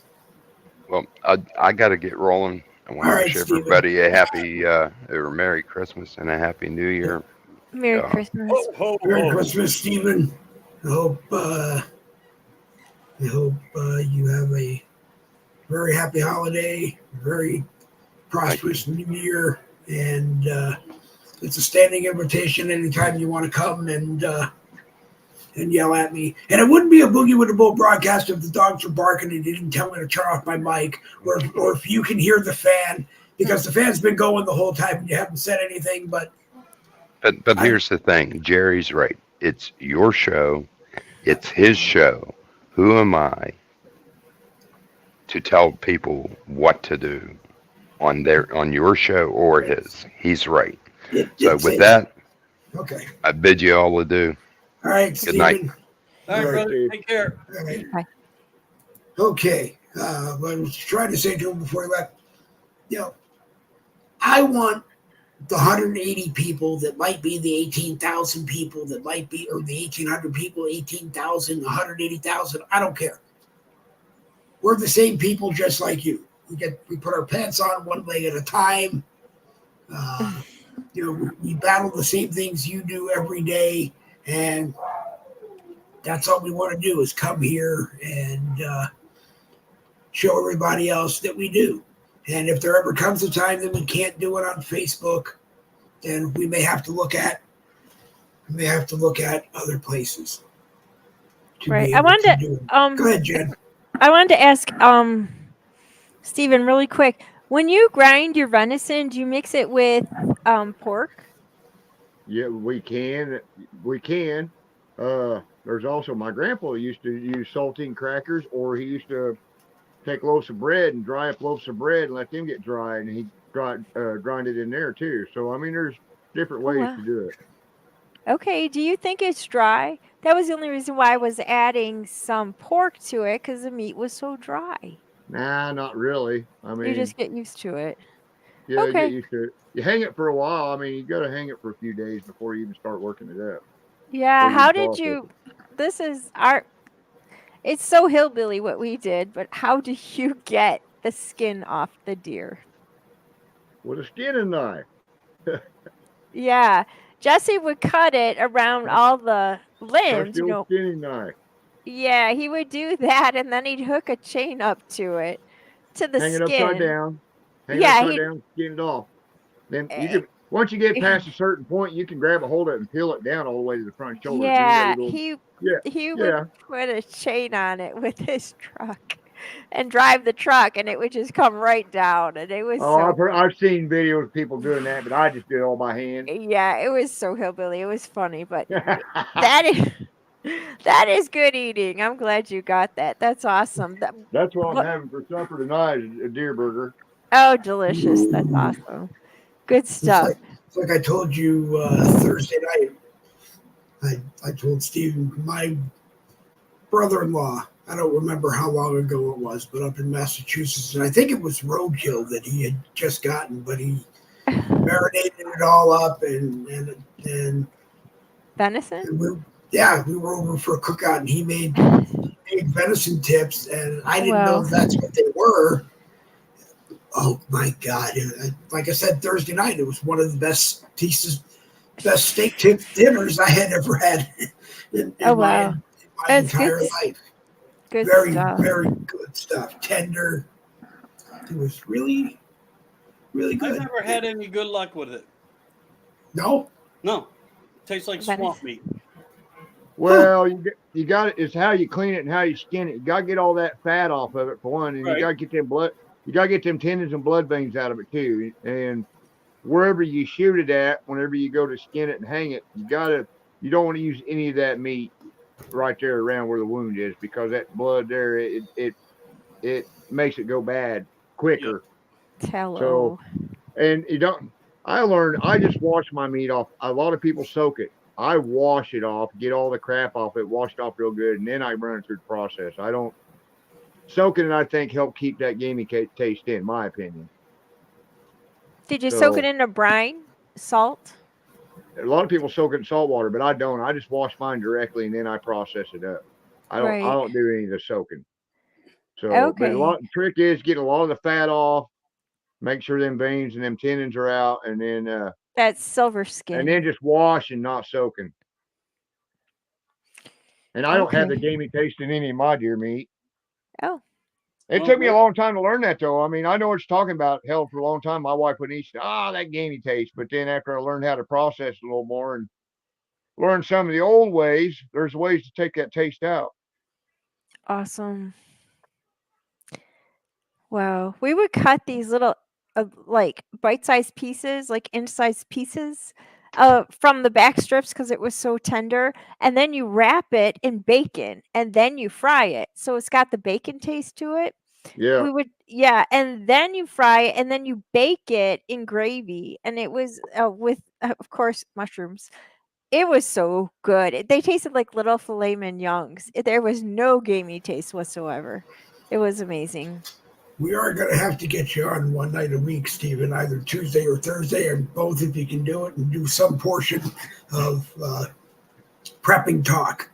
Well, I got to get rolling. I want to wish everybody a happy or Merry Christmas and a Happy New Year. Merry Christmas. Merry Christmas, Stephen. I hope you have a very happy holiday, very prosperous New Year, and it's a standing invitation anytime you want to come and yell at me. And it wouldn't be a Boogie with the Bull broadcast if the dogs were barking and you didn't tell me to turn off my mic, or if you can hear the fan, because the fan's been going the whole time and you haven't said anything. But here's the thing. Jerry's right. It's your show. It's his show. Who am I to tell people what to do on your show or his? He's right. So with that, okay, I bid you all adieu. All right, good Stephen. night. All right, brother. Take care. All right. Bye. Okay. I was trying to say to him before he left, I want the 180 people that might be the 18,000 people that might be, or the 1,800 people, 18,000, 180,000. I don't care. We're the same people, just like you. We put our pants on one leg at a time. We battle the same things you do every day, and that's all we want to do is come here and show everybody else that we do. And if there ever comes a time that we can't do it on Facebook, then we may have to look at other places. Right. I wanted to go ahead, Jen. I wanted to ask Stephen really quick. When you grind your venison, do you mix it with pork? Yeah, we can. There's also my grandpa used to use saltine crackers, or he used to take loaves of bread and dry up loaves of bread and let them get dry, and he grind it in there too. So I mean, there's different ways to do it. Okay. Do you think it's dry? That was the only reason why I was adding some pork to it, because the meat was so dry. Nah, not really. I mean, you just get used to it. Yeah, you get Okay. used to it. You hang it for a while. I mean, you got to hang it for a few days before you even start working it up. Yeah. Before you How even did process you? it. This is our. It's so hillbilly what we did, but how do you get the skin off the deer? With a skinning knife. Yeah. Jesse would cut it around all the limbs, Trusty you old know. skinning knife. Yeah, he would do that, and then he'd hook a chain up to it, to the Hang it upside skin. down. Hang it Yeah, upside he. down, skin it off. Then you eh, can, once you get past a certain point, you can grab a hold of it and peel it down all the way to the front shoulders. Then you got Yeah, your little, he yeah, he would yeah. put a chain on it with his truck and drive the truck, and it would just come right down, and it was Oh, so. I've seen videos of people doing that, but I just did it all by hand. Yeah, it was so hillbilly. It was funny, but that is that is good eating. I'm glad you got that. That's awesome. That's what I'm What? having for supper tonight, is a deer burger. Oh, delicious. That's awesome. Good It's stuff. like I told you Thursday night. I told Steve, my brother-in-law, I don't remember how long ago it was, but up in Massachusetts, and I think it was roadkill that he had just gotten, but he marinated it all up and Venison? we were over for a cookout, and he made venison tips, and I didn't know Well, that's what they were. Oh my God! Like I said Thursday night, it was one of the best steak tip dinners I had ever had in oh my wow. That's entire life. good Very, stuff. very good stuff. Tender. It was really, really I've good. never had any good luck with it. No? No. Tastes like swamp meat. Well, you got it. It's how you clean it and how you skin it. You got to get all that fat off of it for one, and Right. you got to get them blood. You got to get them tendons and blood veins out of it too. And wherever you shoot it at, whenever you go to skin it and hang it, you don't want to use any of that meat right there around where the wound is, because that blood there, it makes it go bad quicker. Tallow. So, and you don't. I just wash my meat off. A lot of people soak it. I wash it off, get all the crap off it, wash it off real good, and then I run it through the process. I don't soaking it. I think help keep that gamey taste in my opinion. Did you soak it in a brine? Salt? A lot of people soak it in salt water, but I don't. I just wash mine directly and then I process it up. I don't do any of the soaking. So, but the trick is getting a lot of the fat off, make sure them veins and them tendons are out, and then that's silver skin. And then just wash and not soaking. And I don't have the gamey taste in any of my deer meat. Oh. It took me a long time to learn that, though. I mean, I know what you're talking about. Hell, for a long time, my wife would eat, that gamey taste. But then after I learned how to process it a little more and learn some of the old ways, there's ways to take that taste out. Awesome. Wow. We would cut these little, like bite-sized pieces, like inch-sized pieces from the back strips because it was so tender. And then you wrap it in bacon and then you fry it. So it's got the bacon taste to it. Yeah. And then you fry it and then you bake it in gravy. And it was with, of course, mushrooms. It was so good. They tasted like little filet mignons. There was no gamey taste whatsoever. It was amazing. We are going to have to get you on one night a week, Stephen, either Tuesday or Thursday, or both if you can do it, and do some portion of prepping talk.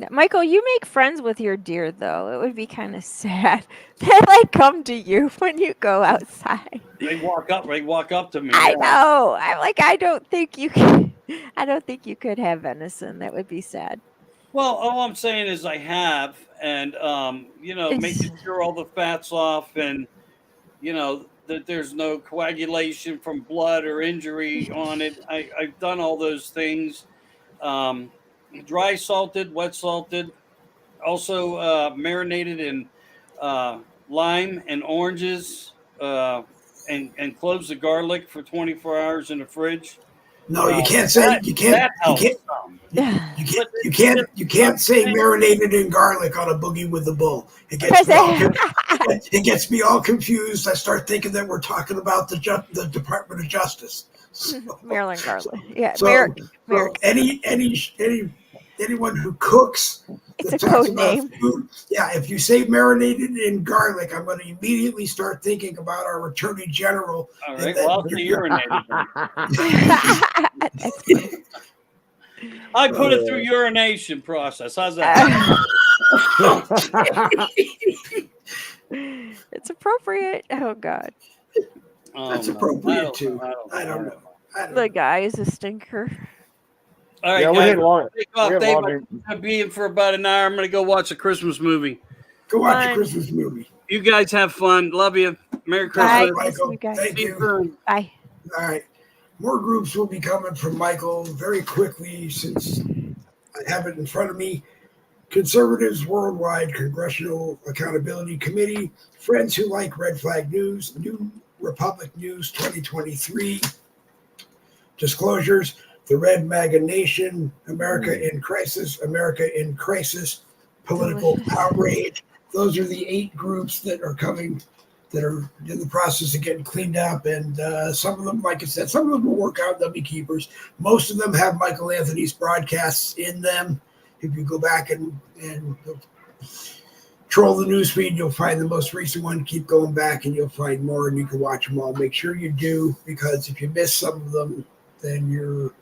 Michael, you make friends with your deer, though. It would be kind of sad. They come to you when you go outside. They walk up to me. I know. I'm like, I don't think you could have venison. That would be sad. Well, all I'm saying is I have, and making sure all the fat's off, and that there's no coagulation from blood or injury on it. I've done all those things. Dry salted, wet salted, also marinated in lime and oranges, and cloves of garlic for 24 hours in the fridge. No, you can't say you can't say marinated in garlic on a Boogie with the Bull. It gets me all confused. I start thinking that we're talking about the Department of Justice. Maryland garlic. Yeah. So any anyone who cooks. It's a code name. Food, yeah, if you say marinated in garlic, I'm going to immediately start thinking about our Attorney General. All right. Well, I'll say urinated. That's funny. I put it through urination process. How's that? It's appropriate. Oh God. That's appropriate too. I don't know. The guy is a stinker. All right, guys. I'll be in for about an hour. I'm going to go watch a Christmas movie. Go watch a Christmas movie. You guys have fun. Love you. Merry Christmas. Bye, Michael. Thank you. Bye. All right. More groups will be coming from Michael very quickly since I have it in front of me. Conservatives Worldwide Congressional Accountability Committee, Friends Who Like Red Flag News, New Republic News 2023, Disclosures, The Red MAGA Nation, America in Crisis, Political Outrage. Those are the 8 groups that are coming, that are in the process of getting cleaned up. And some of them, like I said, some of them will work out, they'll be keepers. Most of them have Michael Anthony's broadcasts in them. If you go back and troll the newsfeed, you'll find the most recent one. Keep going back and you'll find more, and you can watch them all. Make sure you do, because if you miss some of them, then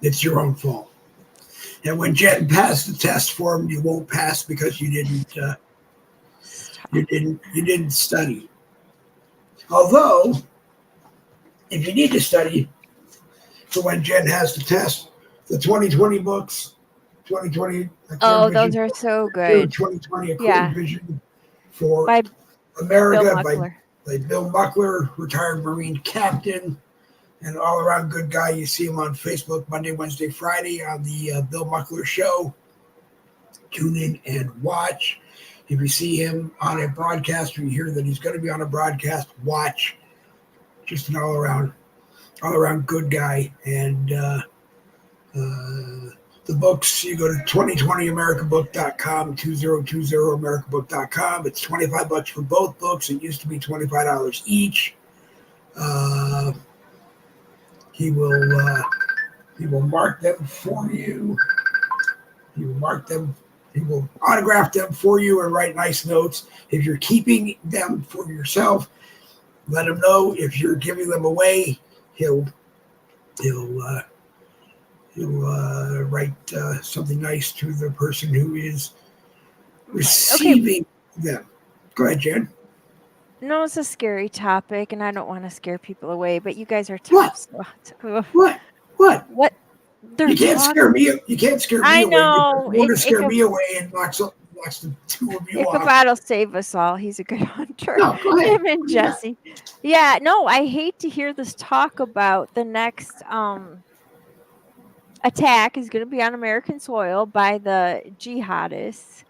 it's your own fault. And when Jen passed the test for him, you won't pass because you didn't study. Although, if you need to study for when Jen has the test, the 2020 books, 2020. Oh, those are so good. 2020 A Clear Vision for by America by Bill Muckler, retired Marine captain, and all around good guy. You see him on Facebook Monday, Wednesday, Friday on the Bill Muckler Show. Tune in and watch. If you see him on a broadcast or you hear that he's going to be on a broadcast, watch. Just an all around good guy. And the books, you go to 2020americabook.com, 2020americabook.com. It's $25 for both books. It used to be $25 each. He will mark them for you. He will autograph them for you and write nice notes. If you're keeping them for yourself, let him know. If you're giving them away, he'll write something nice to the person who is receiving them. Go ahead, Jen. No, it's a scary topic, and I don't want to scare people away, but you guys are tough. What? You can't scare me. You can't scare me away. I know. You want to scare me away and knocks the two of you off. Ichabod will save us all. He's a good hunter. No, go ahead. Him and Jesse. Yeah, no, I hate to hear this talk about the next attack is going to be on American soil by the jihadists.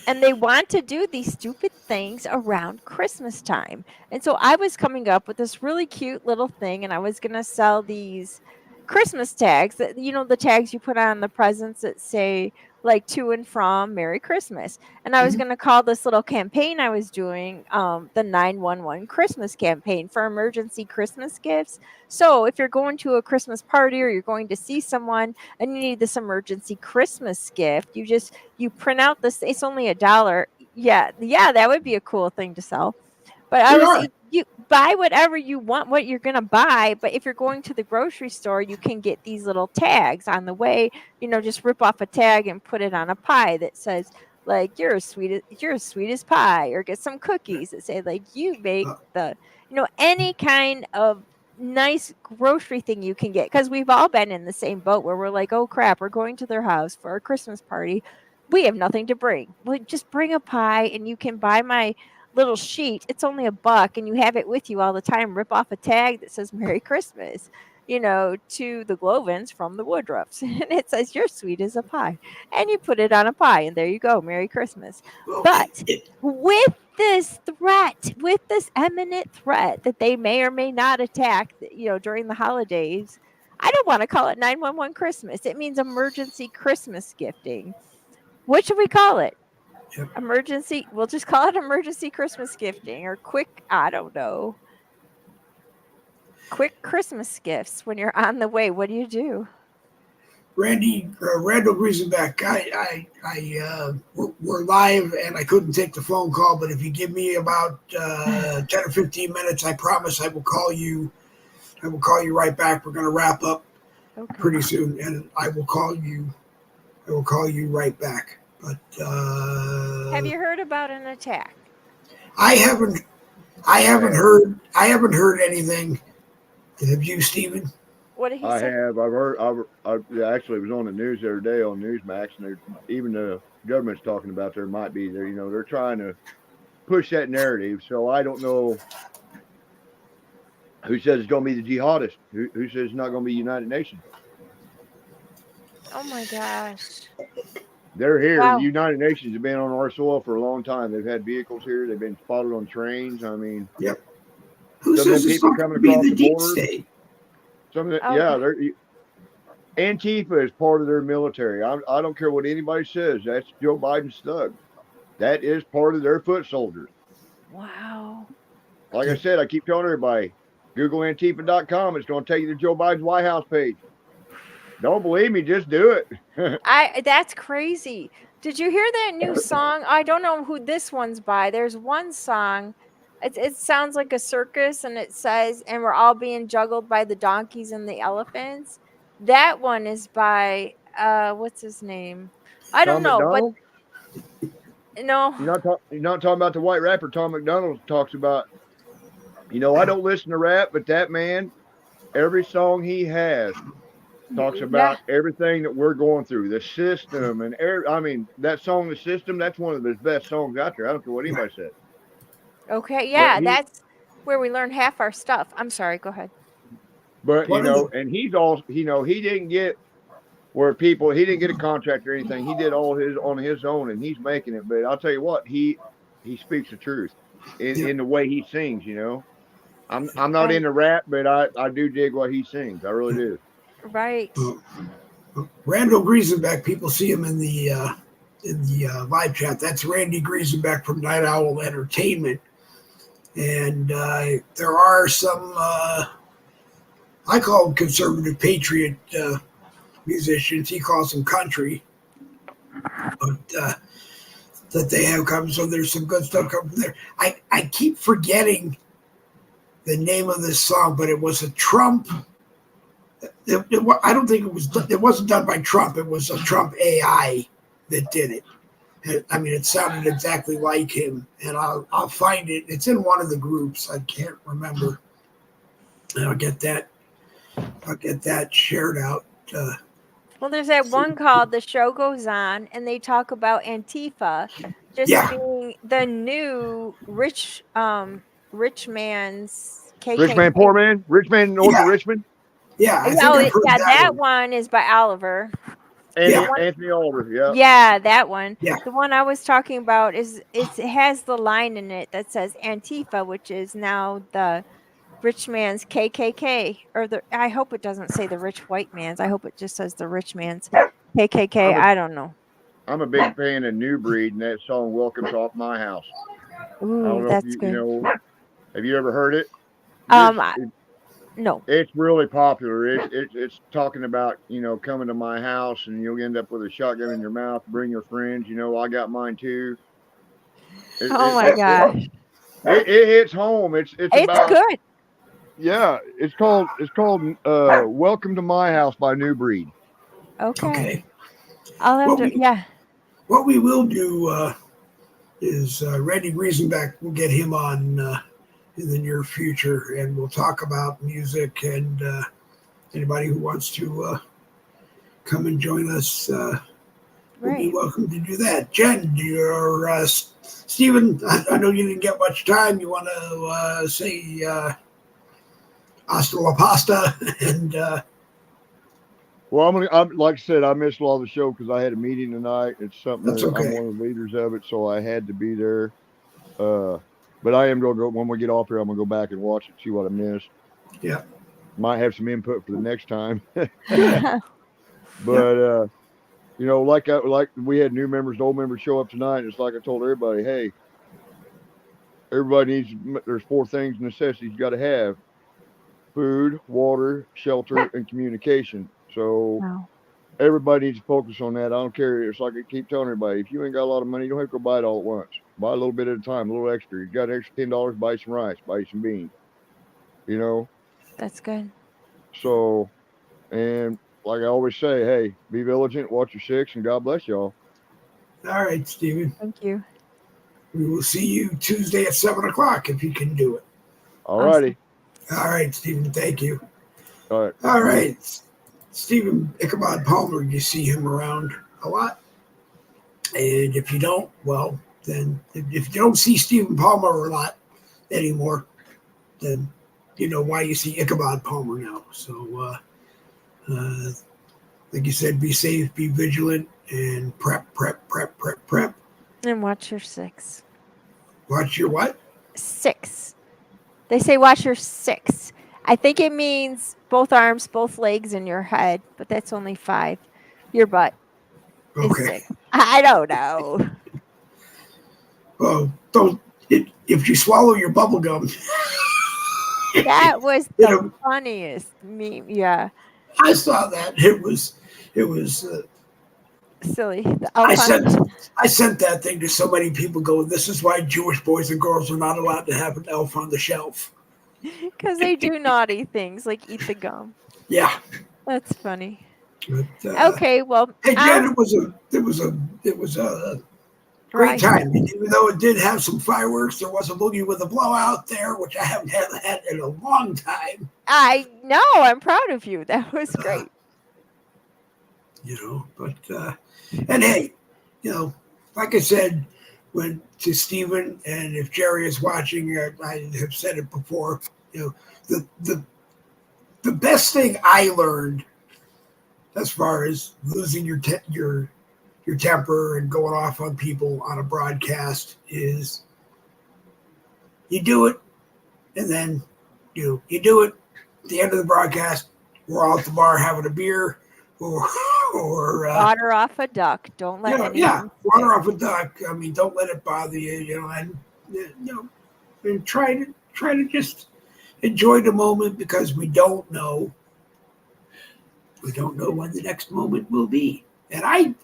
And they want to do these stupid things around Christmas time. And so I was coming up with this really cute little thing, and I was going to sell these Christmas tags that, the tags you put on the presents that say like to and from Merry Christmas. And I was going to call this little campaign I was doing the 911 Christmas campaign for emergency Christmas gifts. So if you're going to a Christmas party or you're going to see someone and you need this emergency Christmas gift, you print out this. It's only $1. Yeah, that would be a cool thing to sell. But you buy whatever you want, what you're going to buy. But if you're going to the grocery store, you can get these little tags on the way, just rip off a tag and put it on a pie that says, like, you're as sweet as pie, or get some cookies that say, like, you make any kind of nice grocery thing you can get. Because we've all been in the same boat where we're like, oh, crap, we're going to their house for a Christmas party. We have nothing to bring. Well, just bring a pie, and you can buy my little sheet. It's only $1, and you have it with you all the time. Rip off a tag that says Merry Christmas, to the Glovins from the Woodruffs, and it says you're sweet as a pie, and you put it on a pie, and there you go, Merry Christmas. But with this imminent threat that they may or may not attack, during the holidays, I don't want to call it 911 Christmas. It means emergency Christmas gifting. What should we call it? Yep. Emergency. We'll just call it emergency Christmas gifting, or quick Christmas gifts when you're on the way. What do you do? Randall Griesenbeck, we're live and I couldn't take the phone call, but if you give me about 10 or 15 minutes, I promise I will call you. I will call you right back. We're going to wrap up pretty soon, and I will call you. I will call you right back. But have you heard about an attack? I haven't heard anything. Have you, Stephen? What did he I say? have. I've heard. Actually, it was on the news the other day on Newsmax, and even the government's talking about there might be there. They're trying to push that narrative. So I don't know who says it's going to be the jihadists. Who says it's not going to be United Nations? Oh my gosh! They're here. Wow. The United Nations have been on our soil for a long time. They've had vehicles here. They've been spotted on trains. I mean, yep. Who some of says them it's people not coming going to across be the the deep border. state? Some of the, they're Antifa is part of their military. I don't care what anybody says. That's Joe Biden's thug. That is part of their foot soldiers. Wow. Like I said, I keep telling everybody, Google Antifa.com. It's going to take you to Joe Biden's White House page. Don't believe me, just do it. That's crazy. Did you hear that new song? I don't know who this one's by. There's one song. It sounds like a circus, and it says, "And we're all being juggled by the donkeys and the elephants." That one is by what's his name? I don't Tom know, McDonald? but no. You're not talking about the white rapper. Tom McDonald talks about, I don't listen to rap, but that man, every song he has talks about everything that we're going through, the system, and that song, The System, that's one of his best songs out there. I don't care what anybody says. Okay, yeah, that's where we learn half our stuff. I'm sorry, go ahead. But and he's all, he didn't get he didn't get a contract or anything. He did all on his own, and he's making it. But I'll tell you what, he speaks the truth in the way he sings. I'm not into rap, but I do dig what he sings. I really do. Right. Randall Griesenbeck, people see him in the live chat. That's Randy Griesenbeck from Night Owl Entertainment. And there are some, I call them conservative patriot musicians. He calls them country. But that they have come. So there's some good stuff coming from there. I keep forgetting the name of this song, but it was a Trump. I don't think it wasn't done by Trump. It was a Trump AI that did it. I mean, it sounded exactly like him, and I'll find it. It's in one of the groups. I can't remember. And I'll get that shared out. Well, there's that one called "The Show Goes On," and they talk about Antifa just being the new rich man's KKK. Rich man, poor man, rich man north of Richmond. Yeah, that one is by Oliver. Anthony Oliver, Yeah, that one. Yeah. The one I was talking about it has the line in it that says Antifa, which is now the rich man's KKK, or I hope it doesn't say the rich white man's. I hope it just says the rich man's KKK. I don't know. I'm a big fan of New Breed and that song "Welcome to Off My House." Ooh, that's good. Have you ever heard it? No. It's really popular. It's talking about coming to my house and you'll end up with a shotgun in your mouth. Bring your friends. I got mine too. My gosh! It hits home. It's about, good. Yeah, it's called "Welcome to My House" by New Breed. Okay. I'll have to. Yeah. What we will do is Randy Griesenbeck. We'll get him on in the near future, and we'll talk about music. And anybody who wants to come and join us will be welcome to do that. Jen, Stephen, I know you didn't get much time. You want to say hasta la pasta? And well, I'm like I said, I missed a lot of the show because I had a meeting tonight. It's something That's okay. I'm one of the leaders of it, so I had to be there. But I am going to go, when we get off here, I'm going to go back and watch it, see what I missed. Yeah. Might have some input for the next time. But, like we had new members, old members show up tonight. It's like I told everybody, hey, there's 4 things, necessities you got to have: food, water, shelter, and communication. So everybody needs to focus on that. I don't care. It's like I keep telling everybody, if you ain't got a lot of money, you don't have to go buy it all at once. Buy a little bit at a time, a little extra. You got an extra $10, buy some rice, buy some beans. You know? That's good. So, and like I always say, hey, be vigilant, watch your six, and God bless y'all. All right, Stephen. Thank you. We will see you Tuesday at 7 o'clock if you can do it. All righty. All right, Stephen. Thank you. All right. All right. Stephen Ichabod Palmer, you see him around a lot. And if you don't, well, then if you don't see Stephen Palmer a lot anymore, then you know why you see Ichabod Palmer now. So, like you said, be safe, be vigilant, and prep. And watch your six. Watch your what? Six. They say watch your six. I think it means both arms, both legs, and your head, but that's only 5. Your butt is 6. I don't know. Well, don't. If you swallow your bubble gum. That was the funniest meme. Yeah. I saw that. It was silly. I sent that thing to so many people going, this is why Jewish boys and girls are not allowed to have an elf on the shelf. Because they do naughty things like eat the gum. Yeah. That's funny. But, okay, well. Hey, Jen, it was a great time. Even though it did have some fireworks, there was a Boogie with a blowout there, which I haven't had in a long time. I know. I'm proud of you. That was great. You know, but and hey, you know, like I said, when to Stephen, and if Jerry is watching, I have said it before. You know, the best thing I learned as far as losing your temper and going off on people on a broadcast is you do it, and then you do it at the end of the broadcast. We're all at the bar having a beer. Or water off a duck. Don't let water off a duck. I mean, don't let it bother you. You know, and and try to just enjoy the moment, because we don't know when the next moment will be. And I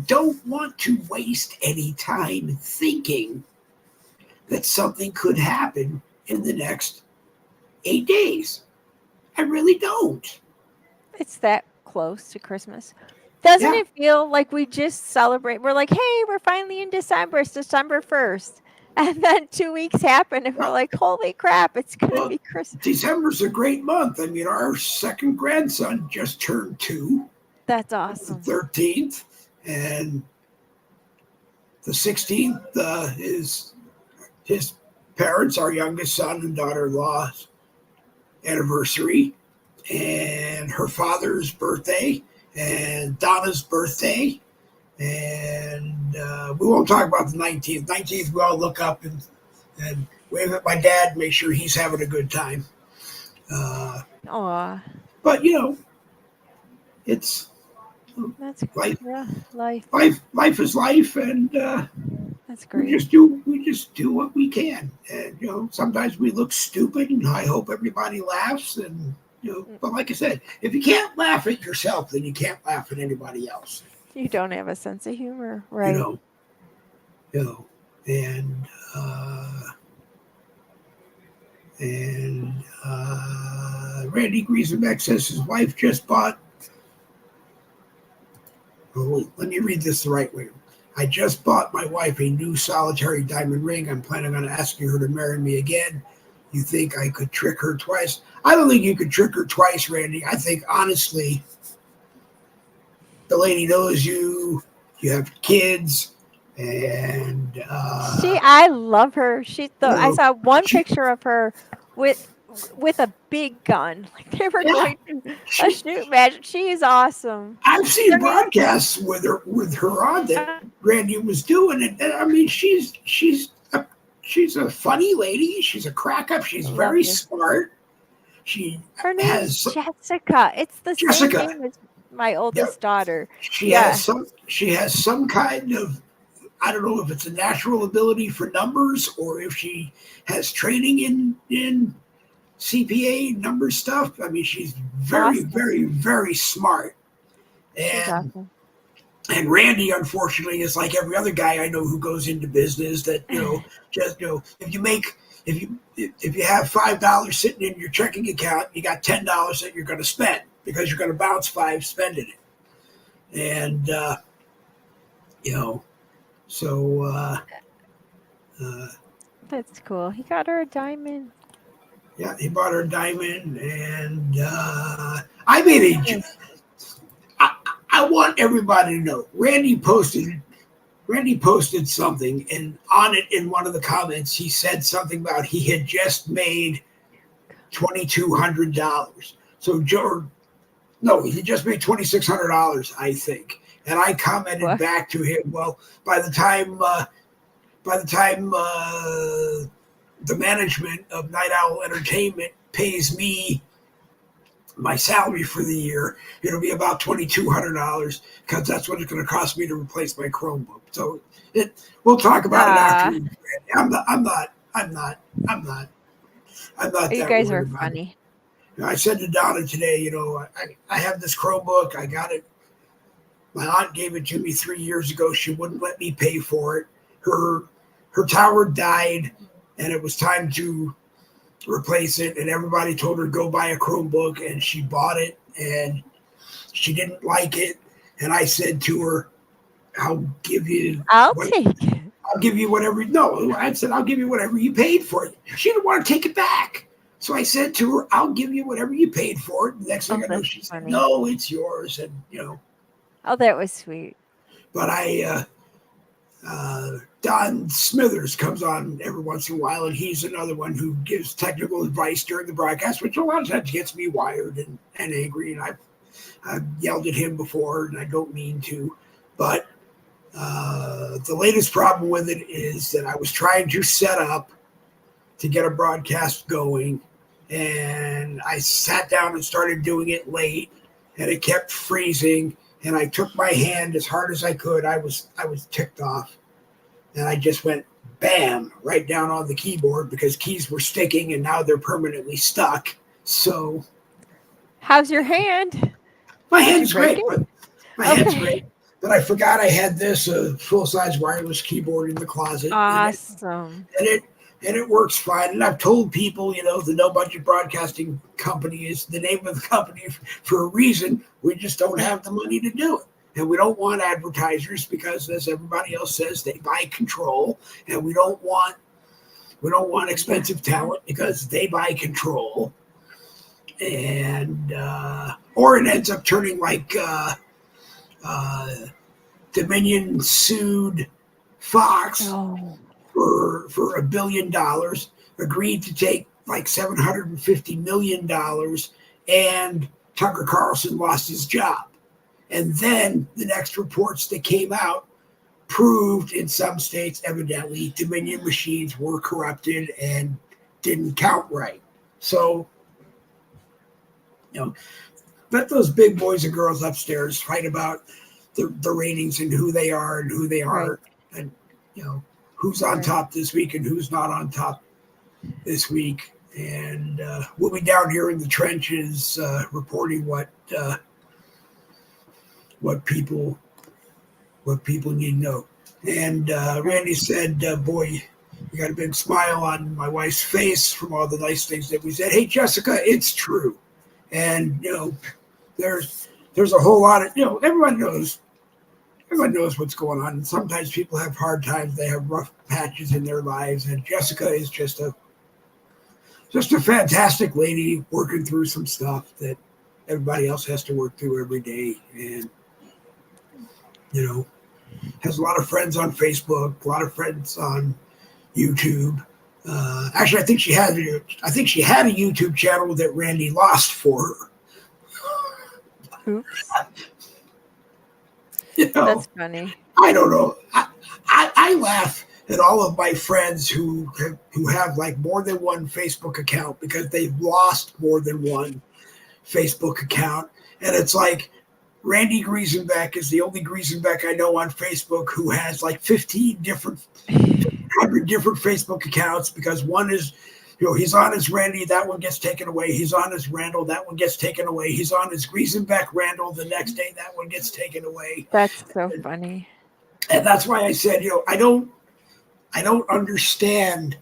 don't want to waste any time thinking that something could happen in the next 8 days. I really don't. It's that close to Christmas. Doesn't it feel like we just celebrate? We're like, hey, we're finally in December. It's December 1st. And then 2 weeks happen and we're like, holy crap, it's going to be Christmas. December's a great month. I mean, our second grandson just turned 2. That's awesome. The 13th. And the 16th is his parents, our youngest son and daughter-in-law's anniversary, and her father's birthday, and Donna's birthday, and we won't talk about the 19th. 19th, we all look up and wave at my dad, make sure he's having a good time. But you know, it's life. Yeah, life. Life is life, and that's great. We just do what we can, and you know, sometimes we look stupid, and I hope everybody laughs, and. You know, but like I said, if you can't laugh at yourself, then you can't laugh at anybody else. You don't have a sense of humor, right? You know, and Randy Griesenbeck says his wife just bought. Oh, wait, let me read this the right way. I just bought my wife a new solitary diamond ring. I'm planning on asking her to marry me again. You think I could trick her twice? I don't think you could trick her twice, Randy. I think, honestly, the lady knows you. You have kids, and I love her. I saw one picture of her with a big gun. Like they were going to a shoot match. She is awesome. I've seen broadcasts with her on that Randy was doing it. And I mean, she's a funny lady. She's a crack up. She's very smart. Her name is Jessica. It's the same name as my oldest daughter. She has some kind of, I don't know if it's a natural ability for numbers or if she has training in CPA number stuff. I mean, she's very, very, very smart. And And Randy, unfortunately, is like every other guy I know who goes into business that, just, if you have $5 sitting in your checking account, you got $10 that you're going to spend because you're going to bounce 5 spending it. And, so, That's cool. He got her a diamond. Yeah, he bought her a diamond, and I made a. I want everybody to know. Randy posted something, and on it in one of the comments, he said something about he had just made $2,200. So he just made $2,600, I think. And I commented back to him, well, by the time the management of Night Owl Entertainment pays me my salary for the year, it'll be about $2,200 because that's what it's going to cost me to replace my Chromebook. So we'll talk about it after. I'm not. You guys are funny. I said to Donna today, I have this Chromebook. I got it. My aunt gave it to me 3 years ago. She wouldn't let me pay for it. Her tower died, and it was time to replace it, and everybody told her to go buy a Chromebook, and she bought it, and she didn't like it. And I said to her, I'll give you whatever. No, I said, I'll give you whatever you paid for it. She didn't want to take it back. So I said to her, I'll give you whatever you paid for it. The next thing I know, she said, no, it's yours. And, Oh, that was sweet. But Don Smithers comes on every once in a while, and he's another one who gives technical advice during the broadcast, which a lot of times gets me wired and angry. And I've yelled at him before, and I don't mean to. But the latest problem with it is that I was trying to set up to get a broadcast going, and I sat down and started doing it late, and it kept freezing. And I took my hand as hard as I could. I was ticked off. And I just went bam right down on the keyboard because keys were sticking and now they're permanently stuck. So how's your hand? My hand's great. Hand's great. But I forgot I had this full-size wireless keyboard in the closet. Awesome. And it works fine. And I've told people, the No Budget Broadcasting Company is the name of the company for a reason. We just don't have the money to do it. And we don't want advertisers because, as everybody else says, they buy control. And we don't want expensive talent because they buy control. And or it ends up turning like Dominion sued Fox. Oh. For $1 billion, agreed to take like $750 million, and Tucker Carlson lost his job. And then the next reports that came out proved in some states, evidently, Dominion machines were corrupted and didn't count right. So, let those big boys and girls upstairs fight about the ratings and who they are and who they aren't. And, who's on top this week and who's not on top this week. And we'll be down here in the trenches reporting what people need to know. And Randy said, boy, you got a big smile on my wife's face from all the nice things that we said. Hey, Jessica, it's true. And, there's a whole lot of, everyone knows what's going on. And sometimes people have hard times. They have rough patches in their lives. And Jessica is just a fantastic lady working through some stuff that everybody else has to work through every day. And, has a lot of friends on Facebook, a lot of friends on YouTube. Actually, I think she had a YouTube channel that Randy lost for her. Oops. That's funny. I don't know. I laugh at all of my friends who have like more than one Facebook account because they've lost more than one Facebook account. And it's like Randy Griesenbeck is the only Griesenbeck I know on Facebook who has like 100 different Facebook accounts because one is He's on his Randy, that one gets taken away. He's on his Randall, that one gets taken away. He's on his Griesenbeck Randall, the next day that one gets taken away. That's so funny. And that's why I said, I don't understand.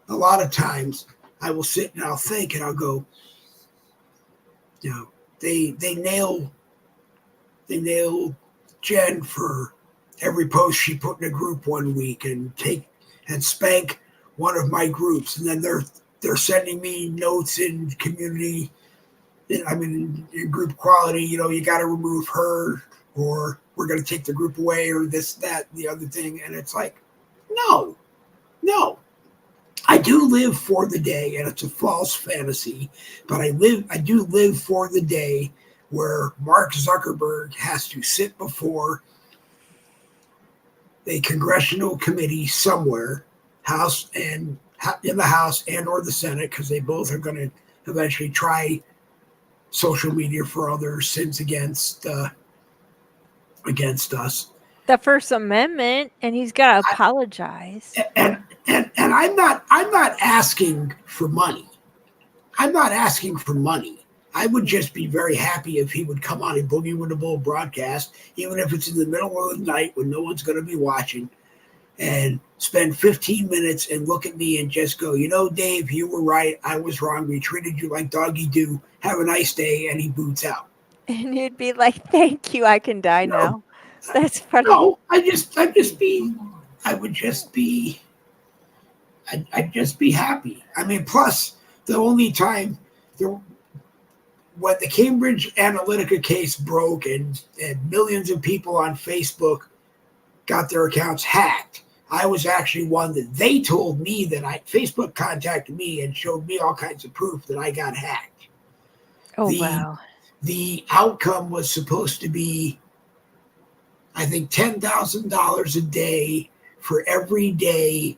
A lot of times I will sit and I'll think and I'll go, they nail Jen for every post she put in a group one week and spank one of my groups, and then they're sending me notes in community. In group quality, you got to remove her, or we're going to take the group away, or this, that, the other thing, and it's like, no. I do live for the day, and it's a false fantasy, but I do live for the day where Mark Zuckerberg has to sit before a congressional committee somewhere, in the House and or the Senate, because they both are going to eventually try social media for other sins against us. The First Amendment, and he's got to apologize. And I'm not asking for money. I would just be very happy if he would come on a Boogie with the Bull broadcast, even if it's in the middle of the night when no one's going to be watching, and spend 15 minutes and look at me and just go, Dave, you were right. I was wrong. We treated you like doggy do. Have a nice day. And he boots out. And you'd be like, thank you. I can die now. That's funny. No, I'd just be happy. Plus the only time when the Cambridge Analytica case broke and millions of people on Facebook got their accounts hacked, I was actually one that they told me that Facebook contacted me and showed me all kinds of proof that I got hacked. Oh, wow. The outcome was supposed to be, I think, $10,000 a day for every day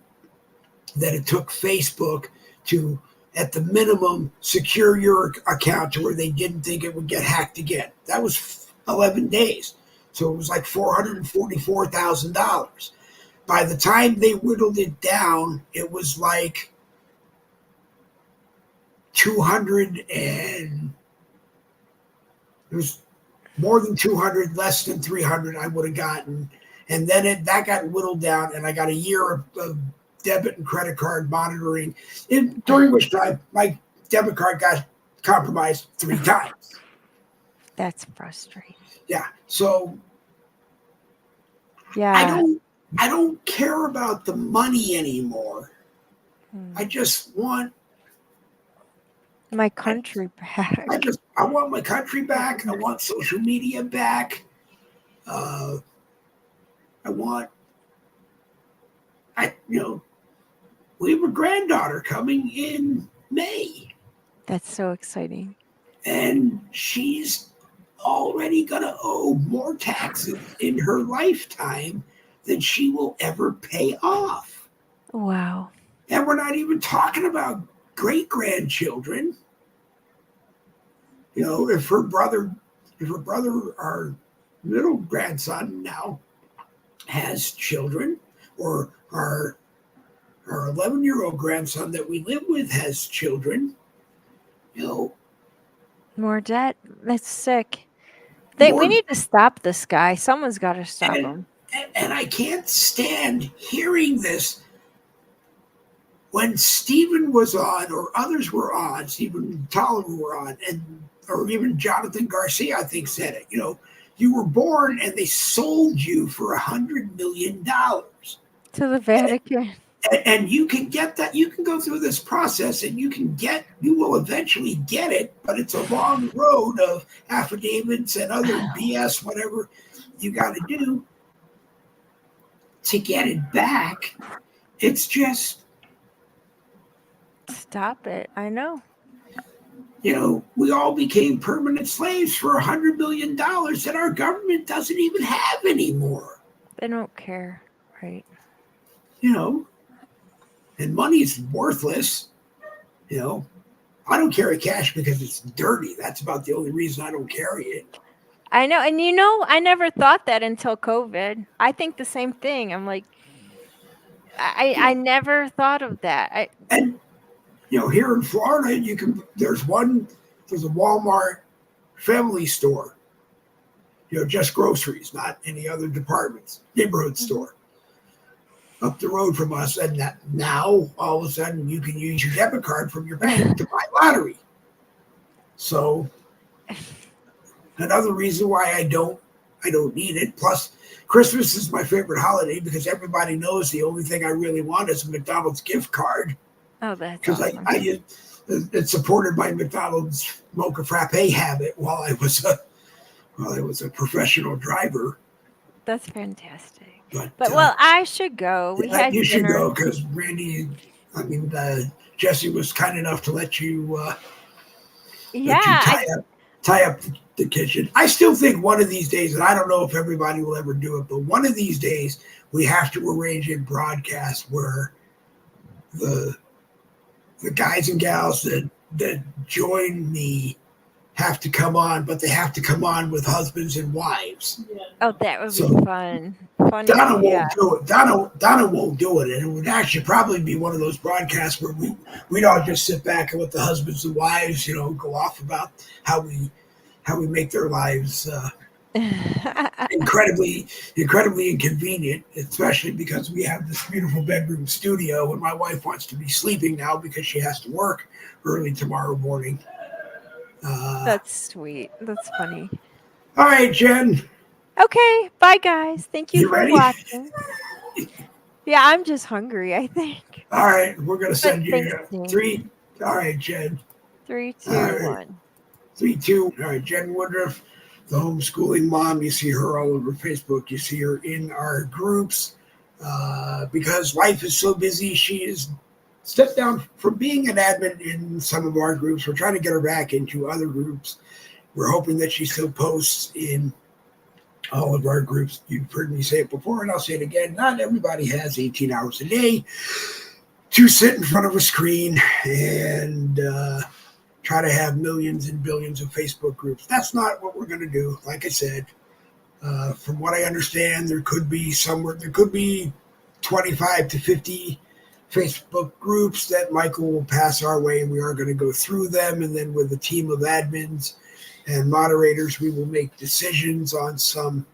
that it took Facebook to, at the minimum, secure your account to where they didn't think it would get hacked again. That was 11 days. So it was like $444,000. By the time they whittled it down, it was like 200 and it was more than 200, less than 300 I would have gotten. And then that got whittled down, and I got a year of debit and credit card monitoring, during which time my debit card got compromised 3 times. That's frustrating. Yeah. So yeah, I don't care about the money anymore. I just want my country back. I want my country back. I want social media back. We have a granddaughter coming in May. That's so exciting. And she's already going to owe more taxes in her lifetime than she will ever pay off. Wow. And we're not even talking about great-grandchildren. If her brother, our middle grandson now has children, or our 11-year-old grandson that we live with has children, more debt. That's sick. We need to stop this guy. Someone's got to stop him. And I can't stand hearing this. When Stephen was on, or others were on, Stephen Tolliver were on, or even Jonathan Garcia, I think, said it. You were born and they sold you for $100 million to the Vatican. And you can get that. You can go through this process, and you will eventually get it. But it's a long road of affidavits and other BS, whatever you got to do to get it back. It's just stop it. I know. We all became permanent slaves for $100 million that our government doesn't even have anymore. They don't care, right? And money is worthless. I don't carry cash because it's dirty. That's about the only reason I don't carry it. I know. And I never thought that until COVID. I think the same thing. I'm like, I never thought of that. here in Florida, there's a Walmart family store, just groceries, not any other departments, neighborhood store up the road from us. And that now all of a sudden you can use your debit card from your bank to buy lottery. So another reason why I don't need it. Plus, Christmas is my favorite holiday because everybody knows the only thing I really want is a McDonald's gift card. Oh, that's because awesome. It supported my McDonald's mocha frappe habit while I was a professional driver. That's fantastic. But well, I should go. We had you should dinner. go because Randy, Jesse was kind enough to let you tie up the kitchen. I still think one of these days, and I don't know if everybody will ever do it, but one of these days we have to arrange a broadcast where the guys and gals that join me have to come on, but they have to come on with husbands and wives. Yeah. Oh, that would be fun. Funny. Donna won't do it. Donna won't do it, and it would actually probably be one of those broadcasts where we'd all just sit back and let the husbands and wives, go off about how we make their lives incredibly inconvenient, especially because we have this beautiful bedroom studio, and my wife wants to be sleeping now because she has to work early tomorrow morning. That's sweet. That's funny. All right, Jen. Okay, bye guys. Thank you for ready? watching. Yeah, I'm just hungry, I think. All right, we're gonna send you Thanks, 3. All right, Jen. 3, 2, All right. 1. 3, 2. All right, Jen Woodruff, the homeschooling mom. You see her all over Facebook. You see her in our groups. Because life is so busy, she is stepped down from being an admin in some of our groups. We're trying to get her back into other groups. We're hoping that she still posts in all of our groups. You've heard me say it before, and I'll say it again. Not everybody has 18 hours a day to sit in front of a screen and try to have millions and billions of Facebook groups. That's not what we're going to do. Like I said, from what I understand, there could be 25 to 50 Facebook groups that Michael will pass our way, and we are going to go through them. And then with a team of admins and moderators, we will make decisions on some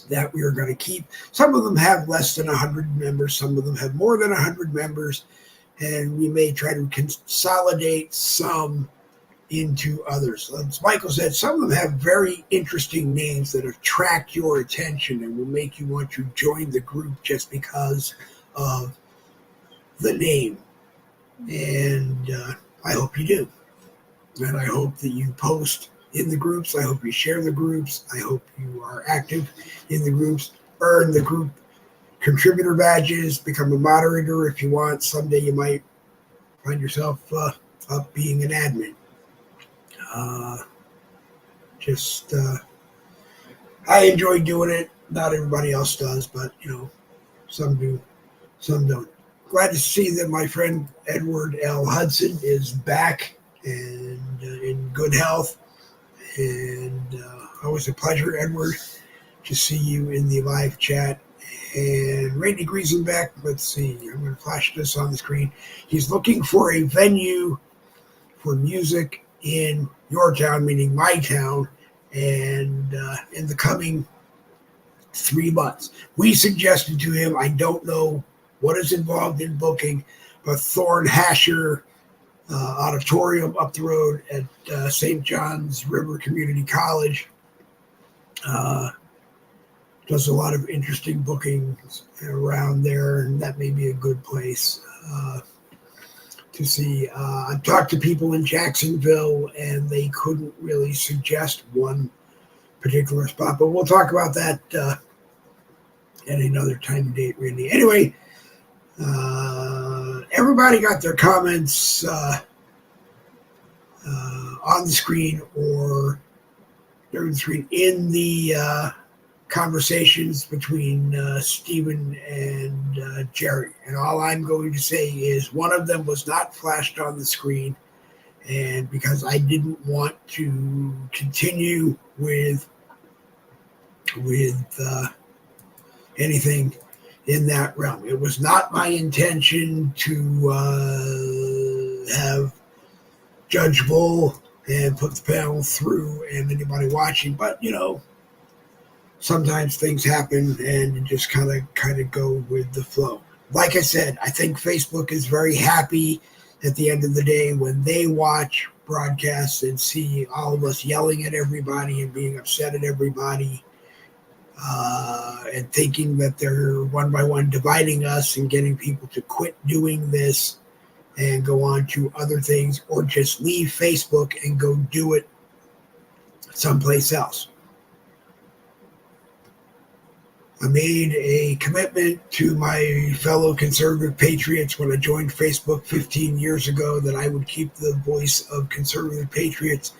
that we are going to keep. Some of them have less than 100 members. Some of them have more than 100 members. And we may try to consolidate some into others. As Michael said, some of them have very interesting names that attract your attention and will make you want to join the group just because of the name. And I hope you do. And I hope that you post in the groups. I hope you share the groups. I hope you are active in the groups. Earn the group contributor badges. Become a moderator if you want. Someday you might find yourself up being an admin. I enjoy doing it. Not everybody else does, but some do, some don't. Glad to see that my friend Edward L. Hudson is back and in good health. And always a pleasure, Edward, to see you in the live chat. And Randy Griesenbeck, let's see, I'm going to flash this on the screen. He's looking for a venue for music in your town, meaning my town, and in the coming 3 months. We suggested to him, I don't know what is involved in booking, but Thorn Hasher Auditorium up the road at St. John's River Community College does a lot of interesting bookings around there, and that may be a good place to see. I talked to people in Jacksonville, and they couldn't really suggest one particular spot, but we'll talk about that at another time and date, Randy. Anyway, everybody got their comments on the screen or during the screen in the conversations between Stephen and Jerry. And all I'm going to say is one of them was not flashed on the screen, and because I didn't want to continue with anything in that realm. It was not my intention to have Judge Bull and put the panel through and anybody watching. But, sometimes things happen and you just kind of go with the flow. Like I said, I think Facebook is very happy at the end of the day when they watch broadcasts and see all of us yelling at everybody and being upset at everybody, and thinking that they're one by one dividing us and getting people to quit doing this and go on to other things, or just leave Facebook and go do it someplace else. I made a commitment to my fellow conservative patriots when I joined Facebook 15 years ago that I would keep the voice of conservative patriots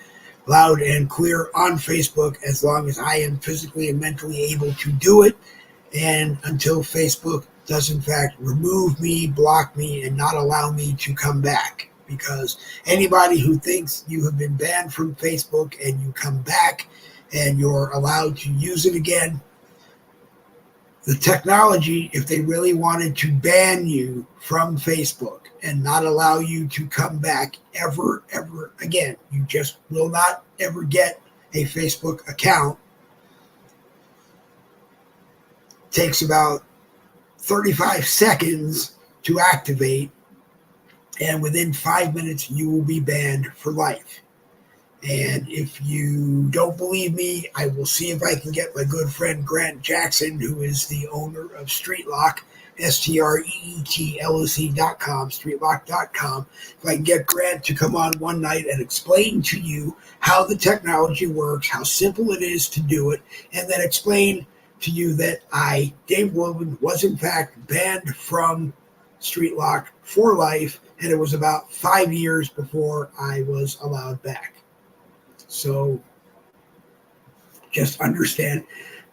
loud and clear on Facebook as long as I am physically and mentally able to do it, and until Facebook does in fact remove me, block me, and not allow me to come back. Because anybody who thinks you have been banned from Facebook and you come back and you're allowed to use it again, the technology, if they really wanted to ban you from Facebook and not allow you to come back ever again, you just will not ever get a Facebook account. It takes about 35 seconds to activate, and within 5 minutes, you will be banned for life. And if you don't believe me, I will see if I can get my good friend Grant Jackson, who is the owner of StreetLock, StreetLock.com, StreetLock.com. If I can get Grant to come on one night and explain to you how the technology works, how simple it is to do it, and then explain to you that I, Dave Wilburn, was in fact banned from StreetLock for life, and it was about 5 years before I was allowed back. So just understand,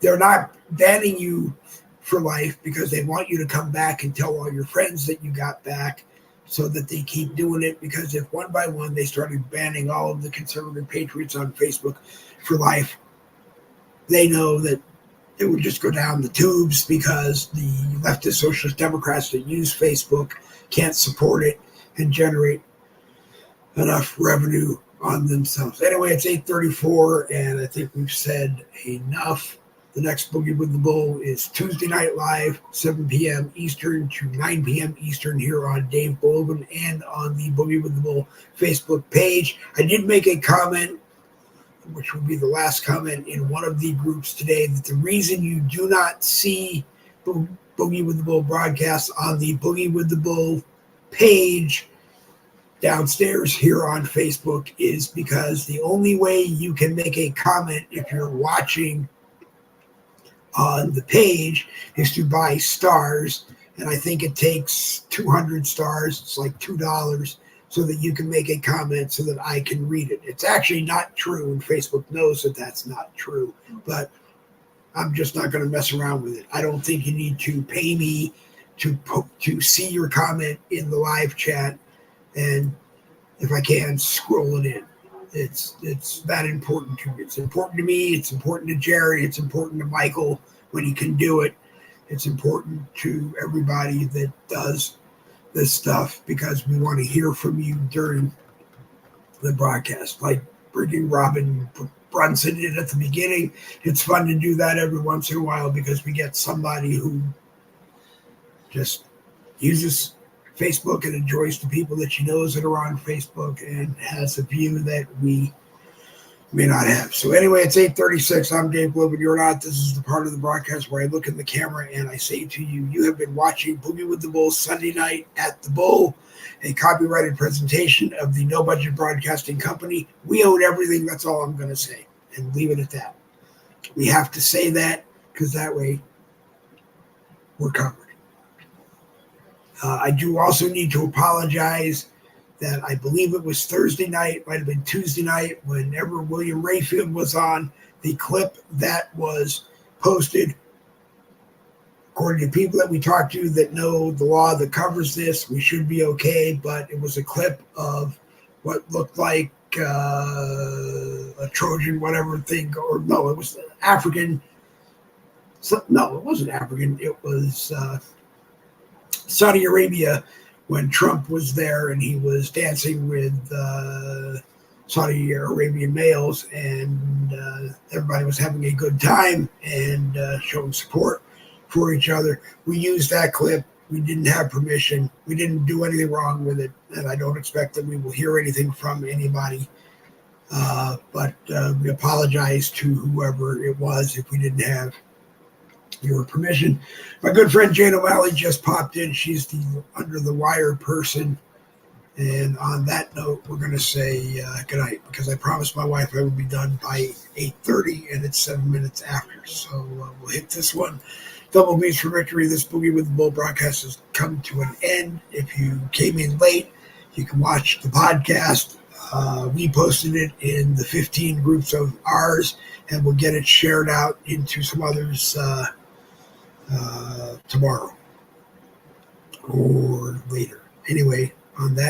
they're not banning you for life because they want you to come back and tell all your friends that you got back, so that they keep doing it. Because if one by one they started banning all of the conservative patriots on Facebook for life, they know that it would just go down the tubes, because the leftist socialist Democrats that use Facebook can't support it and generate enough revenue on themselves. Anyway, it's 8:34, and I think we've said enough. The next Boogie with the Bull is Tuesday Night Live, 7 p.m. Eastern to 9 p.m. Eastern here on Dave Bolden and on the Boogie with the Bull Facebook page. I did make a comment, which will be the last comment in one of the groups today, that the reason you do not see Boogie with the Bull broadcasts on the Boogie with the Bull page downstairs here on Facebook is because the only way you can make a comment if you're watching on the page is to buy stars, and I think it takes 200 stars. It's like $2, so that you can make a comment so that I can read it. It's actually not true, and Facebook knows that that's not true, but I'm just not going to mess around with it. I don't think you need to pay me to see your comment in the live chat, and if I can, scroll it in. It's that important to me. It's important to me. It's important to Jerry. It's important to Michael when he can do it. It's important to everybody that does this stuff, because we want to hear from you during the broadcast, like bringing Robin Brunson in at the beginning. It's fun to do that every once in a while, because we get somebody who just uses Facebook and enjoys the people that she knows that are on Facebook and has a view that we may not have. So anyway, it's 8:36. I'm Dave Blow, but you're not. This is the part of the broadcast where I look in the camera and I say to you, you have been watching Boogie with the Bull Sunday night at the Bull, a copyrighted presentation of the No Budget Broadcasting Company. We own everything. That's all I'm going to say, and leave it at that. We have to say that because that way we're covered. I do also need to apologize that I believe it was Thursday night, might have been Tuesday night, whenever William Rayfield was on, the clip that was posted, according to people that we talked to that know the law that covers this, we should be okay, but it was a clip of what looked like a Trojan whatever thing, or no, it was African. No, it wasn't African. It was Saudi Arabia when Trump was there and he was dancing with Saudi Arabian males, and everybody was having a good time and showing support for each other. We used that clip. We didn't have permission. We didn't do anything wrong with it, and I don't expect that we will hear anything from anybody. But we apologize to whoever it was if we didn't have your permission. My good friend Jane O'Malley just popped in. She's the under the wire person. And on that note, we're going to say good night, because I promised my wife I would be done by 8:30, and it's 7 minutes after. So we'll hit this one. Double B's for victory. This Boogie with the Bull broadcast has come to an end. If you came in late, you can watch the podcast. We posted it in the 15 groups of ours, and we'll get it shared out into some others tomorrow or later. Anyway, on that